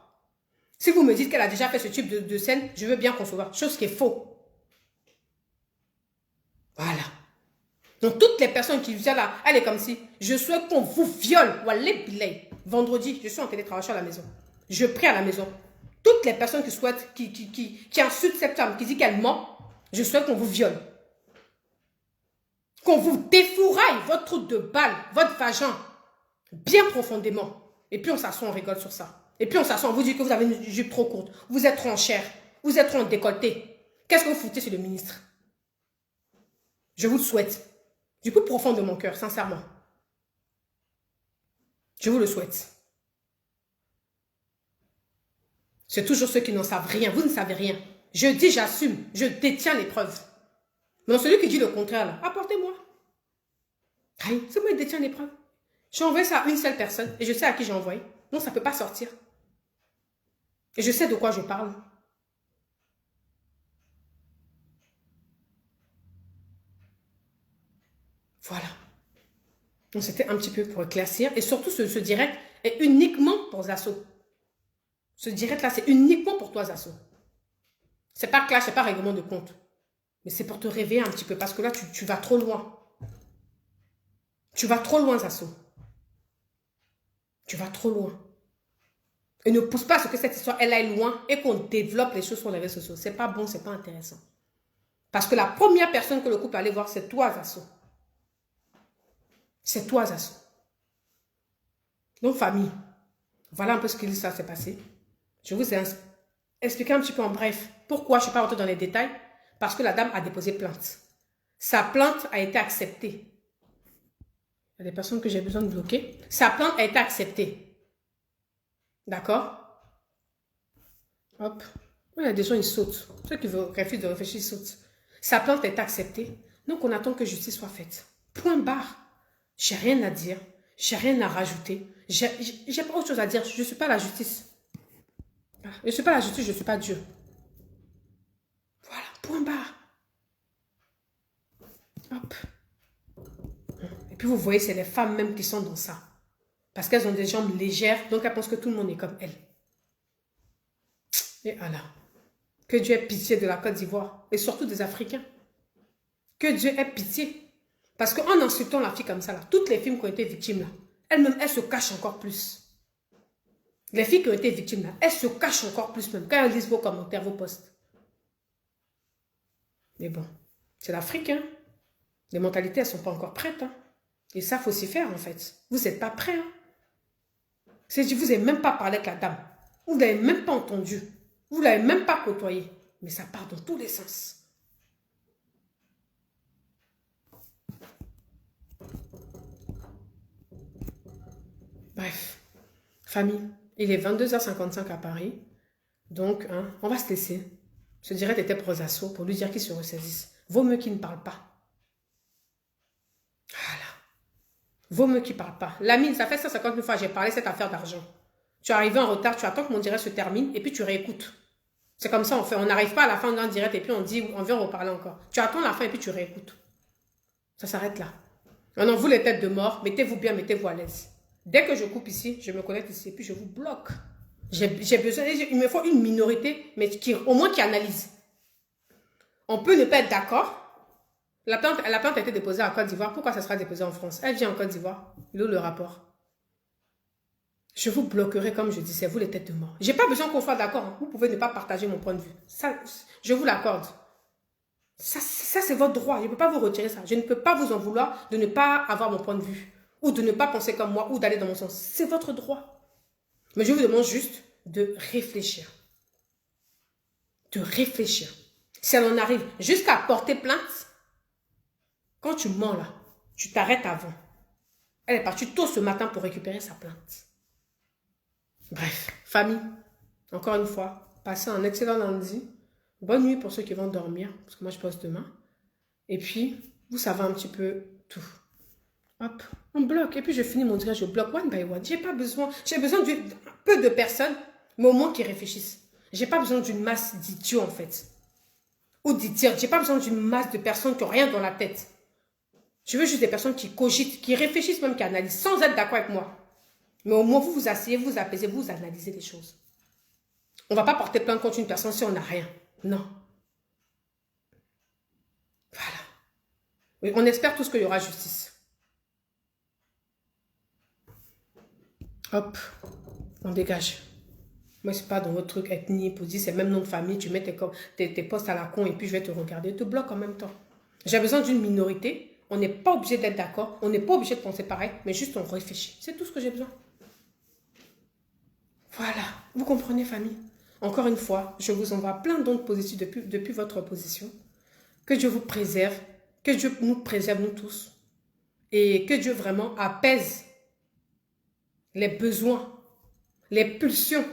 Si vous me dites qu'elle a déjà fait ce type de scène, je veux bien concevoir. Chose qui est faux. Voilà. Donc, toutes les personnes qui viennent là, elle est comme si, je souhaite qu'on vous viole. Vendredi, je suis en télétravail à la maison. Je prie à la maison. Toutes les personnes qui souhaitent, qui insultent cette femme, qui dit qu'elle ment, je souhaite qu'on vous viole. Qu'on vous défouraille votre trou de balle, votre vagin, bien profondément. Et puis on s'assoit, on rigole sur ça. Et puis on s'assoit, on vous dit que vous avez une jupe trop courte. Vous êtes trop en chair. Vous êtes trop en décolleté. Qu'est-ce que vous foutez sur le ministre? Je vous le souhaite. Du plus profond de mon cœur, sincèrement. Je vous le souhaite. C'est toujours ceux qui n'en savent rien. Vous ne savez rien. Je dis, j'assume. Je détiens les preuves. Mais non, celui qui dit le contraire, là, apportez-moi. C'est moi qui détiens les preuves. J'ai envoyé ça à une seule personne et je sais à qui j'ai envoyé. Non, ça ne peut pas sortir. Et je sais de quoi je parle. Voilà. Donc, c'était un petit peu pour éclaircir. Et surtout, ce direct est uniquement pour Zasso. Ce direct-là, c'est uniquement pour toi, Zasso. C'est pas clash, c'est pas règlement de compte. Mais c'est pour te réveiller un petit peu. Parce que là, tu vas trop loin. Tu vas trop loin, Zasso. Tu vas trop loin. Et ne pousse pas à ce que cette histoire, elle aille loin et qu'on développe les choses sur les réseaux sociaux. C'est pas bon, c'est pas intéressant. Parce que la première personne que le couple allait voir, c'est toi, Zasso. C'est toi, Zasso. Donc, famille, voilà un peu ce que ça s'est passé. Je vous ai expliqué un petit peu en bref pourquoi je ne suis pas rentrée dans les détails. Parce que la dame a déposé plainte. Sa plainte a été acceptée. Il y a des personnes que j'ai besoin de bloquer. Sa plainte a été acceptée. D'accord? Hop. Il y a des gens, ils sautent. Ceux qui refusent de réfléchir, ils sautent. Sa plainte est acceptée. Donc, on attend que justice soit faite. Point barre. J'ai rien à dire. J'ai rien à rajouter. J'ai pas autre chose à dire. Je ne suis pas la justice. Je ne suis pas la justice, je ne suis pas Dieu. Voilà, point barre. Hop. Et puis, vous voyez, c'est les femmes même qui sont dans ça. Parce qu'elles ont des jambes légères, donc elles pensent que tout le monde est comme elles. Et Allah. Que Dieu ait pitié de la Côte d'Ivoire. Et surtout des Africains. Que Dieu ait pitié. Parce qu'en insultant la fille comme ça, là, toutes les filles qui ont été victimes, là, elles-mêmes, elles se cachent encore plus. Les filles qui ont été victimes, là, elles se cachent encore plus même. Quand elles lisent vos commentaires, vos posts. Mais bon, c'est l'Afrique, hein. Les mentalités, elles ne sont pas encore prêtes, hein. Et ça, il faut s'y faire, en fait. Vous n'êtes pas prêts, hein. C'est-à-dire, vous n'avez même pas parlé avec la dame. Vous ne l'avez même pas entendu. Vous ne l'avez même pas côtoyé. Mais ça part dans tous les sens. Bref, famille, il est 22h55 à Paris. Donc, hein, on va se laisser. Ce direct était pour Zasso, pour lui dire qu'il se ressaisisse. Vaut mieux qu'il ne parle pas. Voilà. Vaut mieux qu'il ne parle pas. Lamine, ça fait 150 fois que j'ai parlé de cette affaire d'argent. Tu es arrivé en retard, tu attends que mon direct se termine et puis tu réécoutes. C'est comme ça on fait. On n'arrive pas à la fin d'un direct et puis on dit, on vient reparler encore. Tu attends la fin et puis tu réécoutes. Ça s'arrête là. Maintenant, vous les têtes de mort, mettez-vous bien, mettez-vous à l'aise. Dès que je coupe ici, je me connecte ici et puis je vous bloque. J'ai besoin, il me faut une minorité, mais au moins qui analyse. On peut ne pas être d'accord. La plainte a été déposée en Côte d'Ivoire. Pourquoi ça sera déposé en France? Elle vient en Côte d'Ivoire. Il est où le rapport? Je vous bloquerai comme je disais, vous les têtes de mort. Je n'ai pas besoin qu'on soit d'accord. Hein. Vous pouvez ne pas partager mon point de vue. Ça, je vous l'accorde. Ça c'est votre droit. Je ne peux pas vous retirer ça. Je ne peux pas vous en vouloir de ne pas avoir mon point de vue. Ou de ne pas penser comme moi. Ou d'aller dans mon sens. C'est votre droit. Mais je vous demande juste de réfléchir. De réfléchir. Si elle en arrive jusqu'à porter plainte, quand tu mens là, tu t'arrêtes avant. Elle est partie tôt ce matin pour récupérer sa plainte. Bref, famille, encore une fois, passez un excellent lundi. Bonne nuit pour ceux qui vont dormir, parce que moi je poste demain. Et puis, vous savez un petit peu tout. Hop, on bloque. Et puis je finis mon direct, je bloque one by one. J'ai besoin d'un peu de personnes, mais au moins qui réfléchissent. J'ai pas besoin d'une masse d'idiots en fait. Ou d'idiots. J'ai pas besoin d'une masse de personnes qui n'ont rien dans la tête. Je veux juste des personnes qui cogitent, qui réfléchissent même, qui analysent, sans être d'accord avec moi. Mais au moins, vous vous asseyez, vous vous apaisez, vous analysez les choses. On ne va pas porter plainte contre une personne si on n'a rien. Non. Voilà. Oui, on espère tous qu'il y aura justice. Hop, on dégage. Moi, je ne suis pas dans votre truc ethnie, position, c'est même nom de famille, tu mets tes postes à la con et puis je vais te regarder, te bloque en même temps. J'ai besoin d'une minorité, on n'est pas obligé d'être d'accord, on n'est pas obligé de penser pareil, mais juste on réfléchit. C'est tout ce que j'ai besoin. Voilà, vous comprenez famille? Encore une fois, je vous envoie plein d'ondes positives depuis votre position. Que Dieu vous préserve, que Dieu nous préserve nous tous. Et que Dieu vraiment apaise les besoins, les pulsions,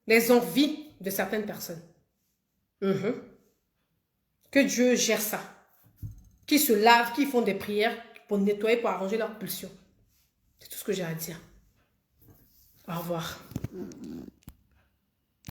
les envies de certaines personnes. Que Dieu gère ça. Qui se lavent, qui font des prières pour nettoyer, pour arranger leurs pulsions. C'est tout ce que j'ai à dire. Au revoir.